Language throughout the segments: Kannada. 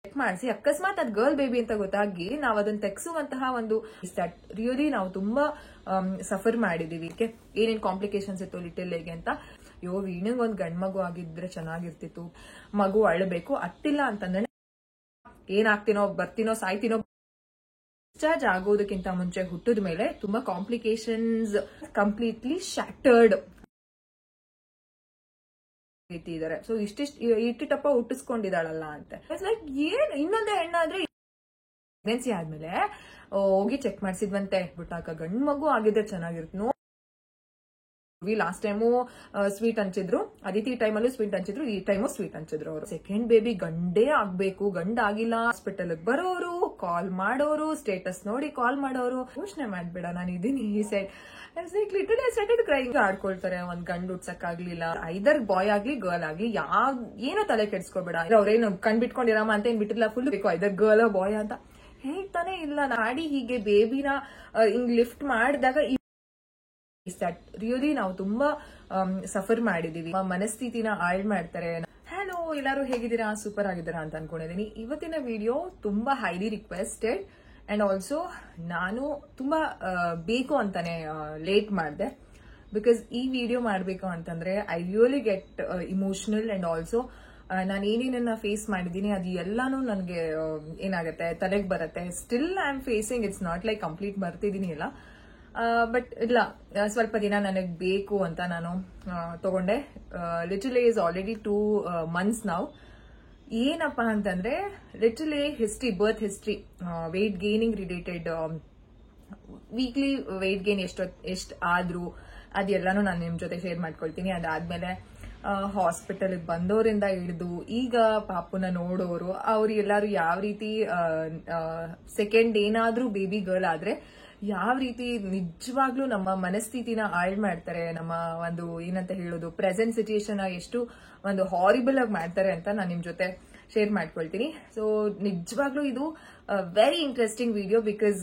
ಚೆಕ್ ಮಾಡಿಸಿ ಅಕಸ್ಮಾತ್ ಅದ್ ಗರ್ಲ್ ಬೇಬಿ ಅಂತ ಗೊತ್ತಾಗಿ ನಾವು ಅದನ್ನ ತೆಗ್ಸುವಂತಹ ಒಂದು ರಿಯಲಿ ನಾವು ತುಂಬಾ ಸಫರ್ ಮಾಡಿದೀವಿ. ಏನೇನ್ ಕಾಂಪ್ಲಿಕೇಶನ್ಸ್ ಇತ್ತು ಲಿಟಲ್ ಗೆ ಅಂತ. ವೀಣಂಗ್ ಒಂದ್ ಗಂಡ್ ಮಗು ಆಗಿದ್ರೆ ಚೆನ್ನಾಗಿರ್ತಿತ್ತು. ಮಗು ಅಳಬೇಕು ಅತ್ತಿಲ್ಲ ಅಂತಂದ್ರೆ ಏನಾಗ್ತೀನೋ ಬರ್ತೀನೋ ಸಾಯ್ತೀನೋ. ಡಿಸ್ಚಾರ್ಜ್ ಆಗೋದಕ್ಕಿಂತ ಮುಂಚೆ ಹುಟ್ಟಿದ ಮೇಲೆ ತುಂಬಾ ಕಾಂಪ್ಲಿಕೇಶನ್ಸ್ ಕಂಪ್ಲೀಟ್ಲಿ ಶಾಟರ್ಡ್ ರೀತಿ ಇದಾರೆ. ಸೊ ಇಟ್ಟಿಟ್ಟಪ್ಪ ಹುಟ್ಟಿಸ್ಕೊಂಡಿದ್ದಾಳಲ್ಲ ಅಂತ. ಲೈಕ್ ಏನ್ ಇನ್ನೊಂದೇ ಹೆಣ್ಣಾದ್ರೆ ಪ್ರೆಗ್ನೆನ್ಸಿ ಆದ್ಮೇಲೆ ಹೋಗಿ ಚೆಕ್ ಮಾಡ್ಸಿದ್ವಂತೆ. ಬಿಟ್ಟಾಕ ಗಂಡ್ ಮಗು ಆಗಿದ್ರೆ ಚೆನ್ನಾಗಿರುತ್ತೆ. ಲಾಸ್ಟ್ ಟೈಮು ಸ್ವೀಟ್ ಹಂಚಿದ್ರು, ಅದಿತಿ ಟೈಮಲ್ಲೂ ಸ್ವೀಟ್ ಹಂಚಿದ್ರು, ಈ ಟೈಮು ಸ್ವೀಟ್ ಹಂಚಿದ್ರು ಅವರು. ಸೆಕೆಂಡ್ ಬೇಬಿ ಗಂಡೇ ಆಗ್ಬೇಕು, ಗಂಡ ಆಗಿಲ್ಲ. ಹಾಸ್ಪಿಟಲ್ ಬರೋರು, ಕಾಲ್ ಮಾಡೋರು, ಸ್ಟೇಟಸ್ ನೋಡಿ ಕಾಲ್ ಮಾಡೋರು. ಯೋಚನೆ ಮಾಡ್ಬೇಡ ನಾನು ಇದೀನಿ ಈ ಸೈಡ್. ಕ್ರೈಂಗ್ ಆಡ್ಕೊಳ್ತಾರೆ. ಒಂದ್ ಗಂಡು ಹುಡ್ಸಕ್ಕಾಗ್ಲಿಲ್ಲ. ಐದರ್ ಬಾಯ್ ಆಗ್ಲಿ ಗರ್ಲ್ ಆಗ್ಲಿ ಏನೋ ತಲೆ ಕೆಡ್ಸ್ಕೊಬೇಡ. ಅವ್ರೇನು ಕಂಡ್ಬಿಟ್ಕೊಂಡಿರಮ್ಮ ಅಂತ ಏನ್ ಬಿಟ್ಟಿಲ್ಲ. ಫುಲ್ ಬೇಕು ಐದರ್ ಗರ್ಲ್ ಬಾಯ್ ಅಂತ ಹೇಳ್ತಾನೆ ಇಲ್ಲ. ನಾಡಿ ಹೀಗೆ ಬೇಬಿನ ಹಿಂಗ್ ಲಿಫ್ಟ್ ಮಾಡಿದಾಗ ರಿಯಲಿ ನಾವು ತುಂಬಾ ಸಫರ್ ಮಾಡಿದೀವಿ. ಮನಸ್ಥಿತಿನ ಹಾಳ್ ಮಾಡ್ತಾರೆ. ಹಲೋ, ಎಲ್ಲರೂ ಹೇಗಿದ್ದೀರಾ? ಸೂಪರ್ ಆಗಿದ್ದೀರಾ ಅಂತ ಅನ್ಕೊಂಡಿದೀನಿ. ಇವತ್ತಿನ ವಿಡಿಯೋ ತುಂಬಾ ಹೈಲಿ ರಿಕ್ವೆಸ್ಟೆಡ್ ಅಂಡ್ ಆಲ್ಸೋ ನಾನು ತುಂಬಾ ಬೇಕು ಅಂತಾನೆ ಲೇಟ್ ಮಾಡಿದೆ. ಬಿಕಾಸ್ ಈ ವಿಡಿಯೋ ಮಾಡ್ಬೇಕು ಅಂತಂದ್ರೆ I really get emotional and also ನಾನು ಏನೇನನ್ನ ಫೇಸ್ ಮಾಡಿದೀನಿ ಅದು ಎಲ್ಲಾನು ನನಗೆ ಏನಾಗುತ್ತೆ ತಲೆಗೆ ಬರುತ್ತೆ. Still I am facing. It's not like complete ಬರ್ತಿದೀನಿ ಎಲ್ಲ. ಬಟ್ ಇಲ್ಲ, ಸ್ವಲ್ಪ ದಿನ ನನಗೆ ಬೇಕು ಅಂತ ನಾನು ತಗೊಂಡೆ. ಲಿಟಲ್ ಈಸ್ ಆಲ್ರೆಡಿ 2 months ನಾವು. ಏನಪ್ಪಾ ಅಂತಂದ್ರೆ little history, birth history, weight gaining related, weekly weight gain ಎಷ್ಟು ಆದ್ರೂ ಅದೆಲ್ಲಾನು ನಾನು ನಿಮ್ ಜೊತೆ ಶೇರ್ ಮಾಡ್ಕೊಳ್ತೀನಿ. ಅದಾದ್ಮೇಲೆ ಹಾಸ್ಪಿಟಲ್ ಬಂದವರಿಂದ ಹಿಡಿದು ಈಗ ಪಾಪುನ ನೋಡೋರು, ಅವ್ರು ಎಲ್ಲಾರು ಯಾವ ರೀತಿ ಸೆಕೆಂಡ್ ಏನಾದ್ರೂ ಬೇಬಿ ಗರ್ಲ್ ಆದ್ರೆ ಯಾವ ರೀತಿ ನಿಜವಾಗ್ಲೂ ನಮ್ಮ ಮನಸ್ಥಿತಿನ ಹಾಳ್ ಮಾಡ್ತಾರೆ. ನಮ್ಮ ಒಂದು ಏನಂತ ಹೇಳೋದು ಪ್ರೆಸೆಂಟ್ ಸಿಚುಯೇಷನ್ ಎಷ್ಟು ಒಂದು ಹಾರಿಬಲ್ ಆಗಿ ಮಾಡ್ತಾರೆ ಅಂತ ನಾನು ನಿಮ್ ಜೊತೆ ಶೇರ್ ಮಾಡ್ಕೊಳ್ತೀನಿ. ಸೊ ನಿಜವಾಗ್ಲೂ ಇದು very interesting video. Because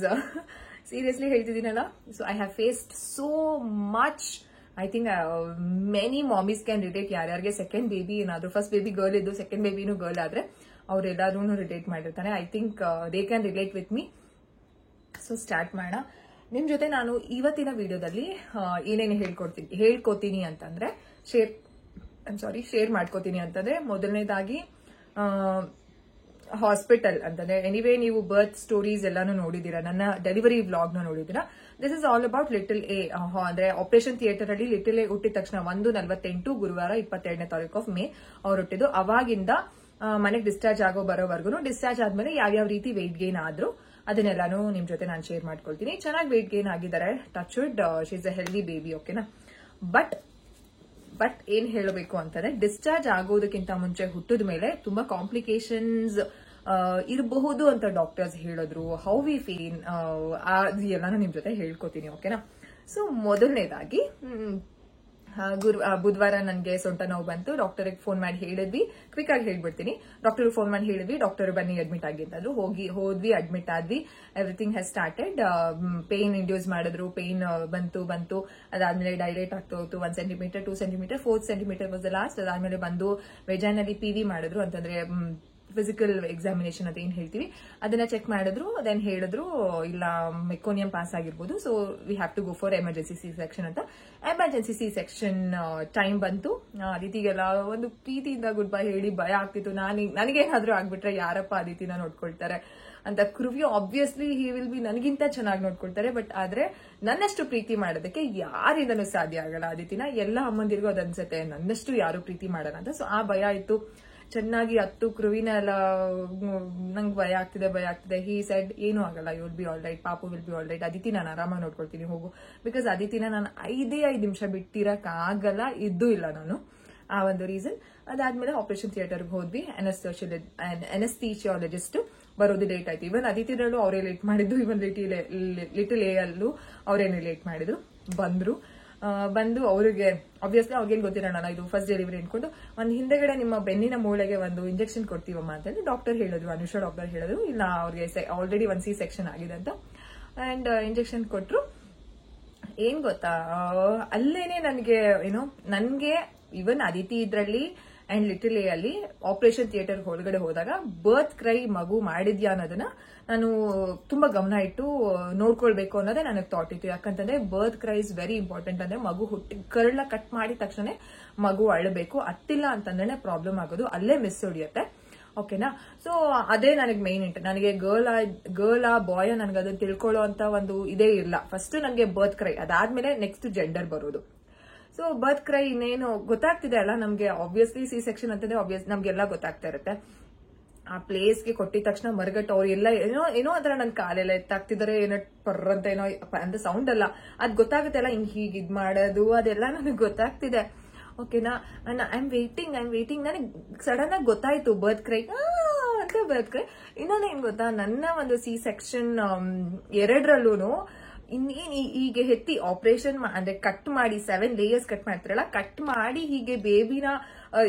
seriously ಹೇಳ್ತಿದ್ದೀನಲ್ಲ, so I have faced so much. I think many ಮಾಮೀಸ್ can relate. ಯಾರ್ಯಾರಿಗೆ ಸೆಕೆಂಡ್ ಬೇಬಿ ಏನಾದ್ರು, ಫಸ್ಟ್ ಬೇಬಿ ಗರ್ಲ್ ಇದ್ದು ಸೆಕೆಂಡ್ ಬೇಬಿನೂ ಗರ್ಲ್ ಆದ್ರೆ ಅವ್ರೆಲ್ಲಾರು ರಿಲೇಟ್ ಮಾಡಿರ್ತಾನೆ. I think they can relate with me. So start ಮಾಡೋಣ. ನಿಮ್ ಜೊತೆ ನಾನು ಇವತ್ತಿನ ವಿಡಿಯೋದಲ್ಲಿ ಏನೇನು ಹೇಳ್ಕೊತೀನಿ ಅಂತಂದ್ರೆ ಶೇರ್ ಮಾಡ್ಕೋತೀನಿ ಅಂತಂದ್ರೆ, ಮೊದಲನೇದಾಗಿ ಹಾಸ್ಪಿಟಲ್ ಅಂತಂದ್ರೆ ಎನಿವೇ ನೀವು ಬರ್ತ್ ಸ್ಟೋರೀಸ್ ಎಲ್ಲಾನು ನೋಡಿದೀರಾ, ನನ್ನ ಡೆಲಿವರಿ ವ್ಲಾಗ್ ನ ನೋಡಿದೀರಾ. This is all about little A. ಅಂದ್ರೆ ಆಪರೇಷನ್ ಥಿಯೇಟರ್ ಅಲ್ಲಿ ಲಿಟಲ್ ಎ ಹುಟ್ಟಿದ ತಕ್ಷಣ 1:48 ಗುರುವಾರ 22ನೇ ತಾರೀಕು ಆಫ್ ಮೇ ಅವ್ರು ಹುಟ್ಟಿದ್ದು. ಅವಾಗಿಂದ ಮನೆಗೆ ಡಿಸ್ಚಾರ್ಜ್ ಆಗೋ ಬರೋವರೆಗೂ, ಡಿಸ್ಚಾರ್ಜ್ ಆದ್ಮೇಲೆ ಯಾವ್ಯಾವ ರೀತಿ ವೆಯ್ಟ್ ಗೇನ್ ಆದ್ರೂ ಅದನ್ನೆಲ್ಲಾನು ನಿಮ್ ಜೊತೆ ನಾನು ಶೇರ್ ಮಾಡ್ಕೊಳ್ತೀನಿ. ಚೆನ್ನಾಗಿ ವೆಯ್ಟ್ ಗೇನ್ ಆಗಿದ್ದಾರೆ, touch wood. She is a healthy baby, ಓಕೆನಾ. ಬಟ್ ಏನ್ ಹೇಳಬೇಕು ಅಂತಂದ್ರೆ, ಡಿಸ್ಚಾರ್ಜ್ ಆಗೋದಕ್ಕಿಂತ ಮುಂಚೆ ಹುಟ್ಟಿದ ಮೇಲೆ ತುಂಬಾ ಕಾಂಪ್ಲಿಕೇಶನ್ಸ್ ಇರಬಹುದು ಅಂತ ಡಾಕ್ಟರ್ಸ್ ಹೇಳಿದ್ರು. ಹೌ ವಿ ಫೀಲ್ ಅದೆಲ್ಲಾನು ನಿಮ್ ಜೊತೆ ಹೇಳ್ಕೊತೀನಿ, ಓಕೆನಾ. ಸೊ ಮೊದಲನೇದಾಗಿ ಬುಧವಾರ ನನಗೆ ಸೊಂಟ ನೋವು ಬಂತು. ಡಾಕ್ಟರ್ಗೆ ಫೋನ್ ಮಾಡಿ ಹೇಳಿದ್ವಿ. ಕ್ವಿಕ್ ಆಗಿ ಹೇಳ್ಬಿಡ್ತೀನಿ. ಡಾಕ್ಟರ್ ಫೋನ್ ಮಾಡಿ ಹೇಳಿದ್ವಿ. ಡಾಕ್ಟರ್ ಬನ್ನಿ ಅಡ್ಮಿಟ್ ಆಗಿ ಅಂತಂದ್ರು. ಹೋದ್ವಿ, ಅಡ್ಮಿಟ್ ಆದ್ವಿ. Everything has started. Pain induce ಮಾಡಿದ್ರು. ಪೇನ್ ಬಂತು. ಅದಾದ್ಮೇಲೆ ಡೈಲೇಟ್ ಆಗ್ತಾ ಹೋಯ್ತು. 1 centimeter, 2 centimeter, 4 centimeter was the last. ಅದಾದ್ಮೇಲೆ ಬಂದು ವೆಜೈನಲ್ಲಿ PV ಮಾಡಿದ್ರು, ಅಂತಂದ್ರೆ ಫಿಸಿಕಲ್ ಎಕ್ಸಾಮಿನೇಷನ್ ಅಂತ ಏನ್ ಹೇಳ್ತೀವಿ ಅದನ್ನ ಚೆಕ್ ಮಾಡಿದ್ರು. ದೆನ್ ಹೇಳಿದ್ರು ಇಲ್ಲ ಮೆಕೋನಿಯಂ ಪಾಸ್ ಆಗಿರ್ಬೋದು, so we have to go for emergency C section ಅಂತ. ಎಮರ್ಜೆನ್ಸಿ ಸಿ ಸೆಕ್ಷನ್ ಟೈಮ್ ಬಂತು. ಅದಿತಿಗೆಲ್ಲ ಒಂದು ಪ್ರೀತಿಯಿಂದ ಗುಡ್ ಬೈ ಹೇಳಿ ಭಯ ಆಗ್ತಿತ್ತು. ನನಗೇನಾದ್ರೂ ಆಗ್ಬಿಟ್ರೆ ಯಾರಪ್ಪ ಅದಿತಿನ ನೋಡ್ಕೊಳ್ತಾರೆ ಅಂತ. ಕೃವ್ಯೂ ಆಬ್ವಿಯಸ್ಲಿ ಹಿ ವಿಲ್ ಬಿ ನನಗಿಂತ ಚೆನ್ನಾಗಿ ನೋಡ್ಕೊಳ್ತಾರೆ. ಬಟ್ ಆದ್ರೆ ನನ್ನಷ್ಟು ಪ್ರೀತಿ ಮಾಡೋದಕ್ಕೆ ಯಾರಿಂದನೂ ಸಾಧ್ಯ ಆಗಲ್ಲ ಅದಿತಿನ. ಎಲ್ಲ ಅಮ್ಮಂದಿರಿಗೂ ಅದನ್ಸುತ್ತೆ, ನನ್ನಷ್ಟು ಯಾರು ಪ್ರೀತಿ ಮಾಡಲ್ಲ ಅಂತ. ಸೊ ಆ ಭಯ ಇತ್ತು. ಚೆನ್ನಾಗಿ ಹತ್ತು ಕೃವಿನ ಎಲ್ಲ ನಂಗೆ ಭಯ ಆಗ್ತಿದೆ. ಹಿ ಸೈಡ್ ಏನೂ ಆಗಲ್ಲ, you will be all right, ಪಾಪು will be all right, Aditi ನಾನು ಆರಾಮಾಗಿ ನೋಡ್ಕೊಳ್ತೀನಿ ಹೋಗು. ಬಿಕಾಸ್ ಅದಿತಿನ ನಾನು 5 ನಿಮಿಷ ಬಿಟ್ಟಿರಕ್ ಆಗಲ್ಲ, ಇದ್ದೂ ಇಲ್ಲ ನಾನು. ಆ ಒಂದು ರೀಸನ್. ಅದಾದ್ಮೇಲೆ ಆಪರೇಷನ್ ಥಿಯೇಟರ್ಗೆ ಹೋದ್ವಿ. ಅನಸ್ಥೀಶಿಯಾಲಜಿಸ್ಟ್ ಬರೋದು ಲೇಟ್ ಆಯ್ತು. ಇವನ್ ಅದಿತಿನಲ್ಲೂ ಅವರೇ ಲೇಟ್ ಮಾಡಿದ್ದು. ಇವನ್ ಲಿಟಲ್ ಎ ಅಲ್ಲೂ ಅವರೇನು ಲೇಟ್ ಮಾಡಿದ್ರು. ಬಂದು ಅವ್ರಿಗೆ ಆಬ್ವಿಯಸ್ಲಿ ಅವ್ರಿಗೇನು ಗೊತ್ತಿರೋಣ, ಇದು ಫಸ್ಟ್ ಡೆಲಿವರಿ ಅನ್ಕೊಂಡು ಒಂದು ಹಿಂದೆಗಡೆ ನಿಮ್ಮ ಬೆನ್ನಿನ ಮೂಳೆಗೆ ಒಂದು ಇಂಜೆಕ್ಷನ್ ಕೊಡ್ತೀವಮ್ಮ ಅಂತಂದ್ರೆ ಡಾಕ್ಟರ್ ಹೇಳಿದ್ರು, ಅನುಷಾ ಡಾಕ್ಟರ್ ಹೇಳಿದ್ರು. ಇಲ್ಲ ಅವ್ರಿಗೆ ಆಲ್ರೆಡಿ 1 C ಸೆಕ್ಷನ್ ಆಗಿದೆ ಅಂತ. ಅಂಡ್ ಇಂಜೆಕ್ಷನ್ ಕೊಟ್ರು. ಏನ್ ಗೊತ್ತಾ, ಅಲ್ಲೇನೆ ನನ್ಗೆ ಇವನ್ ಅದಿತಿ ಇದ್ರಲ್ಲಿ ಅಂಡ್ ಲಿಟಲ್ ಎ ಅಲ್ಲಿ ಆಪರೇಷನ್ ಥಿಯೇಟರ್ ಒಳಗಡೆ ಹೋದಾಗ ಬರ್ತ್ ಕ್ರೈ ಮಗು ಮಾಡಿದ್ಯಾ ಅನ್ನೋದನ್ನ ನಾನು ತುಂಬಾ ಗಮನ ಇಟ್ಟು ನೋಡ್ಕೊಳ್ಬೇಕು ಅನ್ನೋದೇ ನನಗೆ ಥಾಟ್ ಇತ್ತು. ಯಾಕಂತಂದ್ರೆ ಬರ್ತ್ ಕ್ರೈ ಇಸ್ ವೆರಿ ಇಂಪಾರ್ಟೆಂಟ್. ಅಂದ್ರೆ ಮಗು ಹುಟ್ಟಿ ಕರ್ಳ ಕಟ್ ಮಾಡಿದ ತಕ್ಷಣ ಮಗು ಅಳಬೇಕು, ಅತ್ತಿಲ್ಲ ಅಂತಂದ್ರೆ ಪ್ರಾಬ್ಲಮ್ ಆಗೋದು, ಅಲ್ಲೇ ಮಿಸ್ ಹೊಡಿಯುತ್ತೆ. ಓಕೆನಾ. ಸೊ ಅದೇ ನನಗೆ ಮೇನ್ ಇಂಟ್. ನನಗೆ ಗರ್ಲ್ ಬಾಯ್ ನನಗೆ ಅದನ್ನ ತಿಳ್ಕೊಳ್ಳೋ ಅಂತ ಒಂದು ಇದೇ ಇಲ್ಲ. ಫಸ್ಟ್ ನನಗೆ ಬರ್ತ್ ಕ್ರೈ, ಅದಾದ್ಮೇಲೆ ನೆಕ್ಸ್ಟ್ ಜೆಂಡರ್ ಬರೋದು. ಸೊ ಬರ್ತ್ ಕ್ರೈ ಇನ್ನೇನು ಗೊತ್ತಾಗ್ತಿದೆ ಅಲ್ಲ ನಮ್ಗೆ. ಆಬ್ವಿಯಸ್ಲಿ ಸಿ ಸೆಕ್ಷನ್ ಅಂತಂದ್ರೆ ನಮ್ಗೆಲ್ಲ ಗೊತ್ತಾಗ್ತಾ ಇರುತ್ತೆ. ಆ ಪ್ಲೇಸ್ಗೆ ಕೊಟ್ಟಿದ ತಕ್ಷಣ ಮರಗಟ್ಟು ಅವ್ರು ಎಲ್ಲ ಏನೋ ಅದರ ನನ್ನ ಕಾಲೆಲ್ಲ ಎತ್ತಾಗ್ತಿದಾರೆ, ಏನೋ ಪರ್ರಂತ ಏನೋ ಅಂದ್ರೆ ಸೌಂಡ್ ಅಲ್ಲ, ಅದ್ ಗೊತ್ತಾಗುತ್ತೆ ಅಲ್ಲ, ಹೀಗ್ ಇದ್ ಮಾಡೋದು ಅದೆಲ್ಲ ನನಗೆ ಗೊತ್ತಾಗ್ತಿದೆ. ಓಕೆನಾ. ಐ ಆಮ್ ವೇಟಿಂಗ್ ನನಗೆ ಸಡನ್ ಆಗಿ ಗೊತ್ತಾಯ್ತು ಬರ್ತ್ ಕ್ರೈ ಅಂತ. ಬರ್ತ್ ಕ್ರೈ ಇನ್ನೊಂದೇನ್ ಗೊತ್ತಾ, ನನ್ನ ಒಂದು ಸಿ ಸೆಕ್ಷನ್ 2ರಲ್ಲೂ ಇನ್ನೇನ್ ಹೀಗೆ ಎತ್ತಿ ಆಪರೇಷನ್ ಅಂದ್ರೆ ಕಟ್ ಮಾಡಿ 7 ಲೇಯರ್ಸ್ ಕಟ್ ಮಾಡ್ತಾರಲ್ಲ, ಕಟ್ ಮಾಡಿ ಹೀಗೆ ಬೇಬಿನ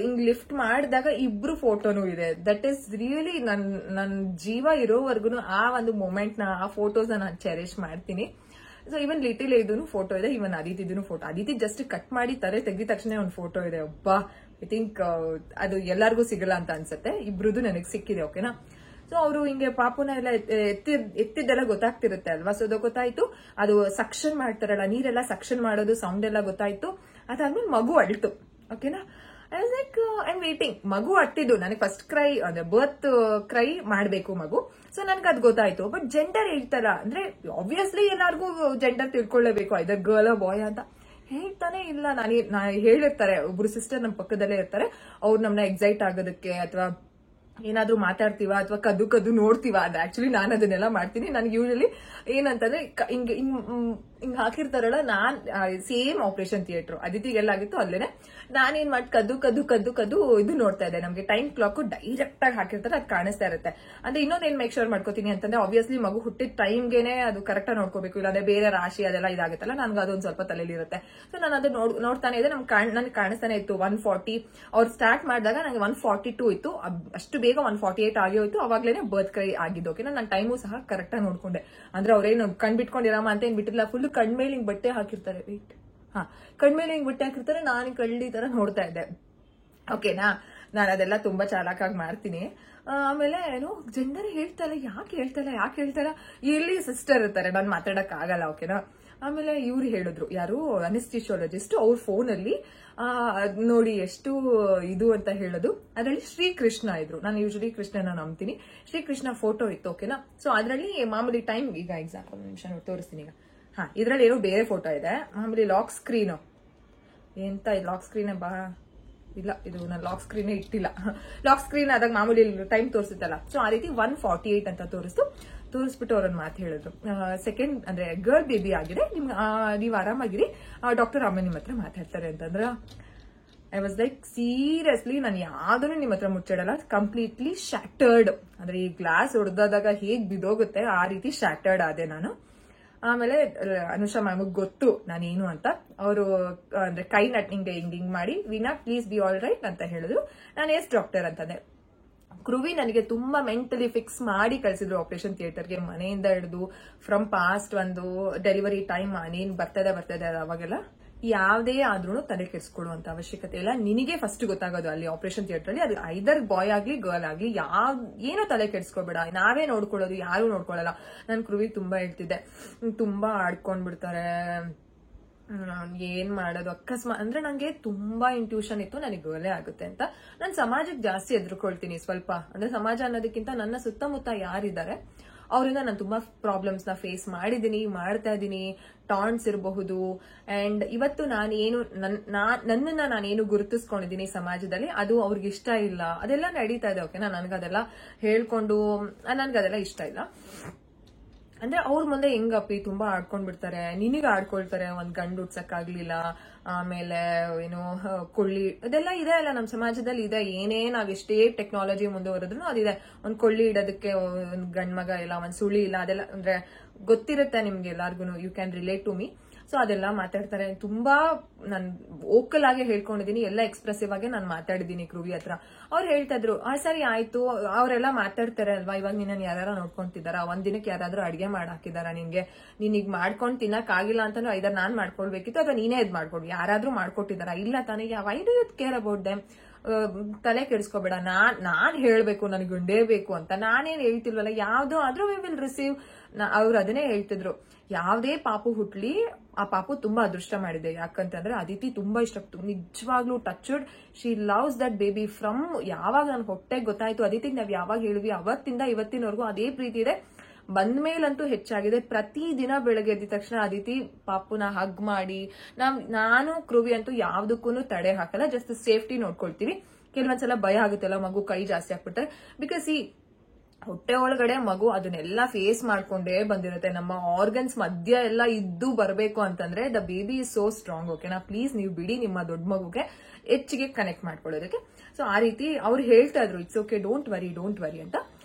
ಹಿಂಗ್ ಲಿಫ್ಟ್ ಮಾಡಿದಾಗ ಇಬ್ರು ಫೋಟೋನು ಇದೆ. ದಟ್ ಈಸ್ ರಿಯಲಿ ನನ್ ಜೀವ ಇರೋವರೆಗೂ ಆ ಒಂದು ಮೂಮೆಂಟ್ ನ, ಆ ಫೋಟೋಸ್ ನಾನು ಚೆರಿಶ್ ಮಾಡ್ತೀನಿ. ಸೊ ಇವನ್ ಲಿಟಿಲ್ ಇದೂ ಫೋಟೋ ಇದೆ, ಇವನ್ ಅದಿತಿದೂ ಫೋಟೋ. ಅದಿತಿ ಜಸ್ಟ್ ಕಟ್ ಮಾಡಿ ತೆಗೆದ ತಕ್ಷಣ ಒಂದು ಫೋಟೋ ಇದೆ. ಒಬ್ಬಾ ಐ ಥಿಂಕ್ ಅದು ಎಲ್ಲಾರ್ಗೂ ಸಿಗಲ್ಲ ಅಂತ ಅನ್ಸುತ್ತೆ. ಇಬ್ರದ್ದು ನನಗೆ ಸಿಕ್ಕಿದೆ. ಓಕೆನಾ. ಸೊ ಅವರು ಹಿಂಗೆ ಪಾಪುನ ಎಲ್ಲ ಎತ್ತಿದ್ದೆಲ್ಲ ಗೊತ್ತಾಗ್ತಿರುತ್ತೆ ಅಲ್ವಾ. ಸೊ ಅದು ಗೊತ್ತಾಯ್ತು. ಅದು ಸಕ್ಷನ್ ಮಾಡ್ತಾರಲ್ಲ, ನೀರೆಲ್ಲ ಸಕ್ಷನ್ ಮಾಡೋದು ಸೌಂಡ್ ಎಲ್ಲ ಗೊತ್ತಾಯ್ತು. ಅದಾದ್ಮೇಲೆ ಮಗು ಅಳ್ತು. ಓಕೆನಾ. I was like I am waiting. ಮಗು ಅಟ್ಟಿದ್ದು ನನಗೆ ಫಸ್ಟ್ ಕ್ರೈ ಅಂದ್ರೆ ಬರ್ತ್ ಕ್ರೈ ಮಾಡ್ಬೇಕು ಮಗು. ಸೊ ನನ್ಗೆ ಅದು ಗೊತ್ತಾಯ್ತು. ಬಟ್ ಜೆಂಡರ್ ಹೇಳ್ತಾರ ಅಂದ್ರೆ ಆಬ್ವಿಯಸ್ಲಿ ಎಲ್ಲಾರ್ಗು ಜೆಂಡರ್ ತಿಳ್ಕೊಳ್ಳೇಬೇಕು, ಐದರ್ ಗರ್ಲ್ ಬಾಯ್ ಅಂತ ಹೇಳ್ತಾನೆ ಇಲ್ಲ. ನಾನು ಹೇಳಿರ್ತಾರೆ, ಒಬ್ರು ಸಿಸ್ಟರ್ ನಮ್ಮ ಪಕ್ಕದಲ್ಲೇ ಇರ್ತಾರೆ, ಅವ್ರು ನಮ್ನ ಎಕ್ಸೈಟ್ ಆಗೋದಕ್ಕೆ ಅಥವಾ ಏನಾದ್ರೂ ಮಾತಾಡ್ತೀವ ಅಥವಾ ಕದ್ದು ನೋಡ್ತೀವ. ಅದು ಆಕ್ಚುಲಿ ನಾನು ಅದನ್ನೆಲ್ಲ ಮಾಡ್ತೀನಿ. ನನ್ಗೆ ಯೂಶಲಿ ಏನಂತಂದ್ರೆ ಹಿಂಗ್ ಹಾಕಿರ್ತಾರಲ್ಲ, ನಾನ್ ಸೇಮ್ ಆಪರೇಷನ್ ಥಿಯೇಟರ್ ಅದಿತಿಗೆಲ್ಲ ಆಗಿತ್ತು ಅಲ್ಲೇನೆ. ನಾನೇನ್ ಮಾಡಿ ಕದ್ದು ಇದು ನೋಡ್ತಾ ಇದ್ದೆ. ನಮ್ಗೆ ಟೈಮ್ ಕ್ಲಾಕ್ ಡೈರೆಕ್ಟ್ ಆಗಿ ಹಾಕಿರ್ತಾರೆ, ಅದು ಕಾಣಿಸ್ತಾ ಇರುತ್ತೆ. ಅಂದ್ರೆ ಇನ್ನೊಂದೇನ್ ಮೇಕ್ ಶೋರ್ ಮಾಡ್ಕೋತೀನಿ ಅಂತಂದ್ರೆ, ಆಬ್ವಿಯಸ್ಲಿ ಮಗು ಹುಟ್ಟಿದ ಟೈಮ್ಗೆನೆ ಅದು ಕರೆಕ್ಟ್ ಆಗಿ ನೋಡ್ಕೋಬೇಕು. ಇಲ್ಲಾಂದ್ರೆ ಬೇರೆ ರಾಶಿ ಅದೆಲ್ಲ ಇದಾಗುತ್ತಲ್ಲ, ನನ್ಗೆ ಅದೊಂದು ಸ್ವಲ್ಪ ತಲೆಯಲ್ಲಿ ಇರುತ್ತೆ. ಸೊ ನಾನು ಅದು ನೋಡ್ತಾನೆ ಇದೆ. ನನ್ಗೆ ಕಾಣಿಸ್ತಾನೆ ಇತ್ತು 140. ಅವ್ರು ಸ್ಟಾರ್ಟ್ ಮಾಡಿದಾಗ ನಂಗೆ 142 ಇತ್ತು. ಅಷ್ಟು ಬೇಗ 148 ಆಗಿ ಹೋಯ್ತು. ಅವಾಗ್ಲೇನೆ ಬರ್ತ್ ಕ್ರೈ ಆಗಿದ್ದು. ಓಕೆನಾ. ನಾನು ಟೈಮು ಸಹ ಕರೆಕ್ಟ್ ಆಗಿ ನೋಡ್ಕೊಂಡೆ. ಅಂದ್ರೆ ಅವ್ರೇನು ಕಣ್ಬಿಟ್ಕೊಂಡಿರಮ್ಮ ಅಂತ ಏನ್ ಬಿಟ್ಟಿಲ್ಲ, ಫುಲ್ ಕಣ್ಮೇಲೆ ಹಿಂಗ್ ಬಟ್ಟೆ ಹಾಕಿರ್ತಾರೆ. ವೇಟ್, ಕಣ್ಮೇಲೆ ಹಿಂಗ್ ಬಟ್ಟೆ ಹಾಕಿರ್ತಾರೆ. ನಾನು ಕಳ್ಳಿ ತರ ನೋಡ್ತಾ ಇದ್ದೆ. ಓಕೆನಾ. ನಾನು ಅದೆಲ್ಲ ತುಂಬಾ ಚಾಲಾಕಾಗಿ ಮಾಡ್ತೀನಿ. ಆಮೇಲೆ ಏನು ಜೆಂಡರ್ ಯಾಕೆ ಹೇಳ್ತಾರ ಇಲ್ಲಿ ಸಿಸ್ಟರ್ ಇರ್ತಾರೆ, ನಾನು ಮಾತಾಡಕ್ ಆಗಲ್ಲ. ಓಕೆನಾ. ಆಮೇಲೆ ಇವ್ರು ಹೇಳಿದ್ರು, ಯಾರು ಅನೆಸ್ಥಿಶಿಯಾಲಜಿಸ್ಟ್, ಅವ್ರ ಫೋನಲ್ಲಿ ನೋಡಿ ಎಷ್ಟು ಇದು ಅಂತ ಹೇಳೋದು. ಅದರಲ್ಲಿ ಶ್ರೀಕೃಷ್ಣ ಇದ್ರು. ನಾನು ಯೂಶಲಿ ಕೃಷ್ಣನ ನಂಬ್ತೀನಿ. ಶ್ರೀಕೃಷ್ಣ ಫೋಟೋ ಇತ್ತು. ಓಕೆನಾ. ಸೊ ಅದರಲ್ಲಿ ಮಾಮೂಲಿ ಟೈಮ್, ಈಗ ಎಕ್ಸಾಂಪಲ್ ನಿಮಿಷ ತೋರಿಸ್ತೀನಿ. ಈಗ ಇದ್ರಲ್ಲಿ ಏನೋ ಬೇರೆ ಫೋಟೋ ಇದೆ. ಮಾಮೂಲಿ ಲಾಕ್ ಸ್ಕ್ರೀನು ಎಂತ ಲಾಕ್ ಸ್ಕ್ರೀನ್ ಇಲ್ಲ, ಇದು ನಾನು ಲಾಕ್ ಸ್ಕ್ರೀನ್ ಇಟ್ಟಿಲ್ಲ. ಲಾಕ್ ಸ್ಕ್ರೀನ್ ಆದಾಗ ಮಾಮೂಲಿ ಟೈಮ್ ತೋರಿಸುತ್ತಲ್ಲ, ಸೊ ಆ ರೀತಿ 148 ಅಂತ ತೋರಿಸ್ಬಿಟ್ಟು ಅವ್ರನ್ನ ಮಾತು ಹೇಳಿದ್ರು. ಸೆಕೆಂಡ್ ಅಂದ್ರೆ ಗರ್ಲ್ ಬೇಬಿ ಆಗಿದೆ, ನೀವು ಆರಾಮಾಗಿರಿ, ಡಾಕ್ಟರ್ ಅಮ್ಮ ನಿಮ್ಮ ಹತ್ರ ಮಾತಾಡ್ತಾರೆ ಅಂತಂದ್ರ. ಐ ವಾಸ್ ಲೈಕ್ ಸೀರಿಯಸ್ಲಿ ನಾನು ಯಾವ್ದನ್ನು ನಿಮ್ಮ ಹತ್ರ ಮುಚ್ಚಿಡಲ್ಲ. Completely shattered. ಅಂದ್ರೆ ಈ ಗ್ಲಾಸ್ ಹೊಡೆದಾಗ ಹೇಗ್ ಬಿದೋಗುತ್ತೆ ಆ ರೀತಿ ಶಾಟರ್ಡ್ ಆದೆ ನಾನು. ಆಮೇಲೆ ಅನುಷಾ ಮ್ಯಾಮ್ ಗೊತ್ತು ನಾನೇನು ಅಂತ. ಅವರು ಅಂದ್ರೆ ಕೈ ಹಿಂಗ್ ಮಾಡಿ, Veena please be all right ಅಂತ ಹೇಳಿದ್ರು. ನಾನು ಎಸ್ ಡಾಕ್ಟರ್ ಅಂತಂದೆ. ಕೃವಿ ನನಗೆ ತುಂಬಾ ಮೆಂಟಲಿ ಫಿಕ್ಸ್ ಮಾಡಿ ಕಳ್ಸಿದ್ರು ಆಪರೇಷನ್ ಥಿಯೇಟರ್ಗೆ, ಮನೆಯಿಂದ ಹಿಡಿದು ಫ್ರಮ್ ಪಾಸ್ಟ್ ಒಂದು ಡೆಲಿವರಿ ಟೈಮ್ ನೀನ್ ಬರ್ತದೆ ಅವಾಗೆಲ್ಲ ಯಾವ್ದೇ ಆದ್ರೂ ತಲೆ ಕೆಡಿಸ್ಕೊಳ್ಳುವಂತ ಅವಶ್ಯಕತೆ ಇಲ್ಲ. ನಿನಗೆ ಫಸ್ಟ್ ಗೊತ್ತಾಗೋದು ಅಲ್ಲಿ ಆಪರೇಷನ್ ಥಿಯೇಟರ್ ಅಲ್ಲಿ. ಅದು ಐದರ್ ಬಾಯ್ ಆಗ್ಲಿ ಗರ್ಲ್ ಆಗ್ಲಿ ಏನೋ ತಲೆ ಕೆಡಿಸ್ಕೊಬೇಡ, ನಾವೇ ನೋಡ್ಕೊಳ್ಳೋದು, ಯಾರು ನೋಡ್ಕೊಳ್ಳಲ್ಲ. ನಾನು ಕೃವಿ ತುಂಬಾ ಹೇಳ್ತಿದ್ದೆ, ತುಂಬಾ ಆಡ್ಕೊಂಡ್ಬಿಡ್ತಾರೆ, ಏನ್ ಮಾಡೋದು ಅಕಸ್ಮಾತ್ ಅಂದ್ರೆ ನಂಗೆ ತುಂಬಾ ಇಂಟ್ಯೂಷನ್ ಇತ್ತು ನನಗೆ ಗರ್ಲೇ ಆಗುತ್ತೆ ಅಂತ. ನಾನು ಸಮಾಜಕ್ಕೆ ಜಾಸ್ತಿ ಎದುರ್ಕೊಳ್ತೀನಿ ಸ್ವಲ್ಪ. ಅಂದ್ರೆ ಸಮಾಜ ಅನ್ನೋದಕ್ಕಿಂತ ನನ್ನ ಸುತ್ತಮುತ್ತ ಯಾರಿದ್ದಾರೆ ಅವರಿಂದ ನಾನು ತುಂಬಾ ಪ್ರಾಬ್ಲಮ್ಸ್ ನ ಫೇಸ್ ಮಾಡ್ತಾ ಇದ್ದೀನಿ. ಟಾಂಟ್ಸ್ ಇರಬಹುದು. ಅಂಡ್ ಇವತ್ತು ನನ್ನನ್ನ ನಾನೇನು ಗುರುತಿಸ್ಕೊಂಡಿದ್ದೀನಿ ಸಮಾಜದಲ್ಲಿ, ಅದು ಅವ್ರಿಗೆ ಇಷ್ಟ ಇಲ್ಲ. ಅದೆಲ್ಲ ನಡೀತಾ ಇದೆ. ಓಕೆನಾ. ನನ್ಗದೆಲ್ಲ ಹೇಳ್ಕೊಂಡು ನನ್ಗದೆಲ್ಲ ಇಷ್ಟ ಇಲ್ಲ. ಅಂದ್ರೆ ಅವ್ರ ಮುಂದೆ ಹೆಂಗಪ್ಪಿ ತುಂಬಾ ಆಡ್ಕೊಂಡ್ ಬಿಡ್ತಾರೆ, ನಿನಗೆ ಆಡ್ಕೊಳ್ತಾರೆ, ಒಂದ್ ಗಂಡು ಹುಡ್ಸಕ್ಕಾಗ್ಲಿಲ್ಲ, ಆಮೇಲೆ ಏನು ಕೊಳ್ಳಿ, ಅದೆಲ್ಲ ಇದೆ ಅಲ್ಲ ನಮ್ ಸಮಾಜದಲ್ಲಿ ಇದೆ. ಏನೇ ನಾವೆಷ್ಟೇ ಟೆಕ್ನಾಲಜಿ ಮುಂದುವರೆದ್ರು ಅದಿದೆ. ಒಂದ್ ಕೊಳ್ಳಿ ಇಡೋದಕ್ಕೆ ಒಂದ್ ಗಂಡ್ ಮಗ ಇಲ್ಲ, ಒಂದ್ ಸುಳಿ ಇಲ್ಲ, ಅದೆಲ್ಲ ಅಂದ್ರೆ ಗೊತ್ತಿರುತ್ತೆ ನಿಮ್ಗೆ ಎಲ್ಲಾರ್ಗು. You can relate to me. So ಅದೆಲ್ಲ ಮಾತಾಡ್ತಾರೆ. ತುಂಬಾ ನಾನು ವೋಕಲ್ ಆಗಿ ಹೇಳ್ಕೊಂಡಿದ್ದೀನಿ, ಎಲ್ಲ ಎಕ್ಸ್ಪ್ರೆಸಿವ್ ಆಗಿ ನಾನು ಮಾತಾಡಿದ್ದೀನಿ ಕೃವಿ ಹತ್ರ. ಅವ್ರು ಹೇಳ್ತಾ ಇದ್ರು, ಸರಿ ಆಯ್ತು, ಅವರೆಲ್ಲ ಮಾತಾಡ್ತಾರೆ ಅಲ್ವಾ, ಇವಾಗ ನಿನ್ನ ಯಾರು ನೋಡ್ಕೊಂತಿದಾರ, ಒಂದ್ ದಿನಕ್ಕೆ ಯಾರಾದ್ರೂ ಅಡ್ಗೆ ಮಾಡಾಕಿದಾರ ನಿನ್ಗೆ, ನೀನೀಗ ಮಾಡ್ಕೊಂಡ್ ತಿನ್ನಕ್ ಆಗಿಲ್ಲ ಅಂತಂದ್ರೆ ಐದರ್ ನಾನ್ ಮಾಡ್ಕೊಳ್ಬೇಕಿತ್ತು ಅಥವಾ ನೀನೇ ಇದ್ ಮಾಡ್ಕೊಡು, ಯಾರಾದ್ರೂ ಮಾಡ್ಕೊಟ್ಟಿದಾರ, ಇಲ್ಲ ತಾನೇ, why do you care about them ತಲೆ ಕೆಡಿಸ್ಕೋಬೇಡ, ನಾನ್ ಹೇಳ್ಬೇಕು ನನಗೆ ಗಂಡೇ ಬೇಕು ಅಂತ, ನಾನೇನ್ ಹೇಳ್ತಿಲ್ವಲ್ಲ, ಯಾವ್ದೋ ಆದ್ರೂ ವಿ ವಿಲ್ ರಿಸೀವ್. ಅವ್ರು ಅದನ್ನೇ ಹೇಳ್ತಿದ್ರು, ಯಾವ್ದೇ ಪಾಪು ಹುಟ್ಲಿ ಆ ಪಾಪು ತುಂಬಾ ಅದೃಷ್ಟ ಮಾಡಿದೆ. ಯಾಕಂತಂದ್ರೆ ಅದಿತಿ ತುಂಬಾ ಇಷ್ಟ, ನಿಜವಾಗ್ಲೂ touched, she loves that baby from ಯಾವಾಗ ನನ್ ಹೊಟ್ಟೆಗೆ ಗೊತ್ತಾಯ್ತು ಅದಿತಿಗೆ ನಾವ್ ಯಾವಾಗ ಹೇಳಿದ್ವಿ ಅವತ್ತಿಂದ ಇವತ್ತಿನವರೆಗೂ ಅದೇ ಪ್ರೀತಿ ಇದೆ. ಬಂದ್ಮೇಲಂತೂ ಹೆಚ್ಚಾಗಿದೆ. ಪ್ರತಿ ದಿನ ಬೆಳಗ್ಗೆ ಎದ್ದ ತಕ್ಷಣ ಅದಿತಿ ಪಾಪುನ ಹಗ್ ಮಾಡಿ, ನಾನು ಕ್ರೂವಿ ಅಂತೂ ಯಾವ್ದಕ್ಕೂ ತಡೆ ಹಾಕಲ್ಲ, ಜಸ್ಟ್ ಸೇಫ್ಟಿ ನೋಡ್ಕೊಳ್ತೀವಿ. ಕೆಲವೊಂದ್ಸಲ ಭಯ ಆಗುತ್ತಲ್ಲ, ಮಗು ಕೈ ಜಾಸ್ತಿ ಆಗ್ಬಿಡ್ತಾರೆ. ಬಿಕಾಸ್ ಈ ಹೊಟ್ಟೆ ಒಳಗಡೆ ಮಗು ಅದನ್ನೆಲ್ಲ ಫೇಸ್ ಮಾಡ್ಕೊಂಡೇ ಬಂದಿರುತ್ತೆ. ನಮ್ಮ ಆರ್ಗನ್ಸ್ ಮಧ್ಯ ಎಲ್ಲ ಇದ್ದು ಬರಬೇಕು ಅಂತಂದ್ರೆ the baby is so strong. ಓಕೆನಾ, ಪ್ಲೀಸ್ ನೀವು ಬಿಡಿ ನಿಮ್ಮ ದೊಡ್ಡ ಮಗುಗೆ ಹೆಚ್ಚಿಗೆ ಕನೆಕ್ಟ್ ಮಾಡ್ಕೊಳ್ಳೋದಕ್ಕೆ. ಸೊ ಆ ರೀತಿ ಅವ್ರು ಹೇಳ್ತಾ ಇದ್ರು, ಇಟ್ಸ್ ಓಕೆ, ಡೋಂಟ್ ವರಿ ಅಂತ.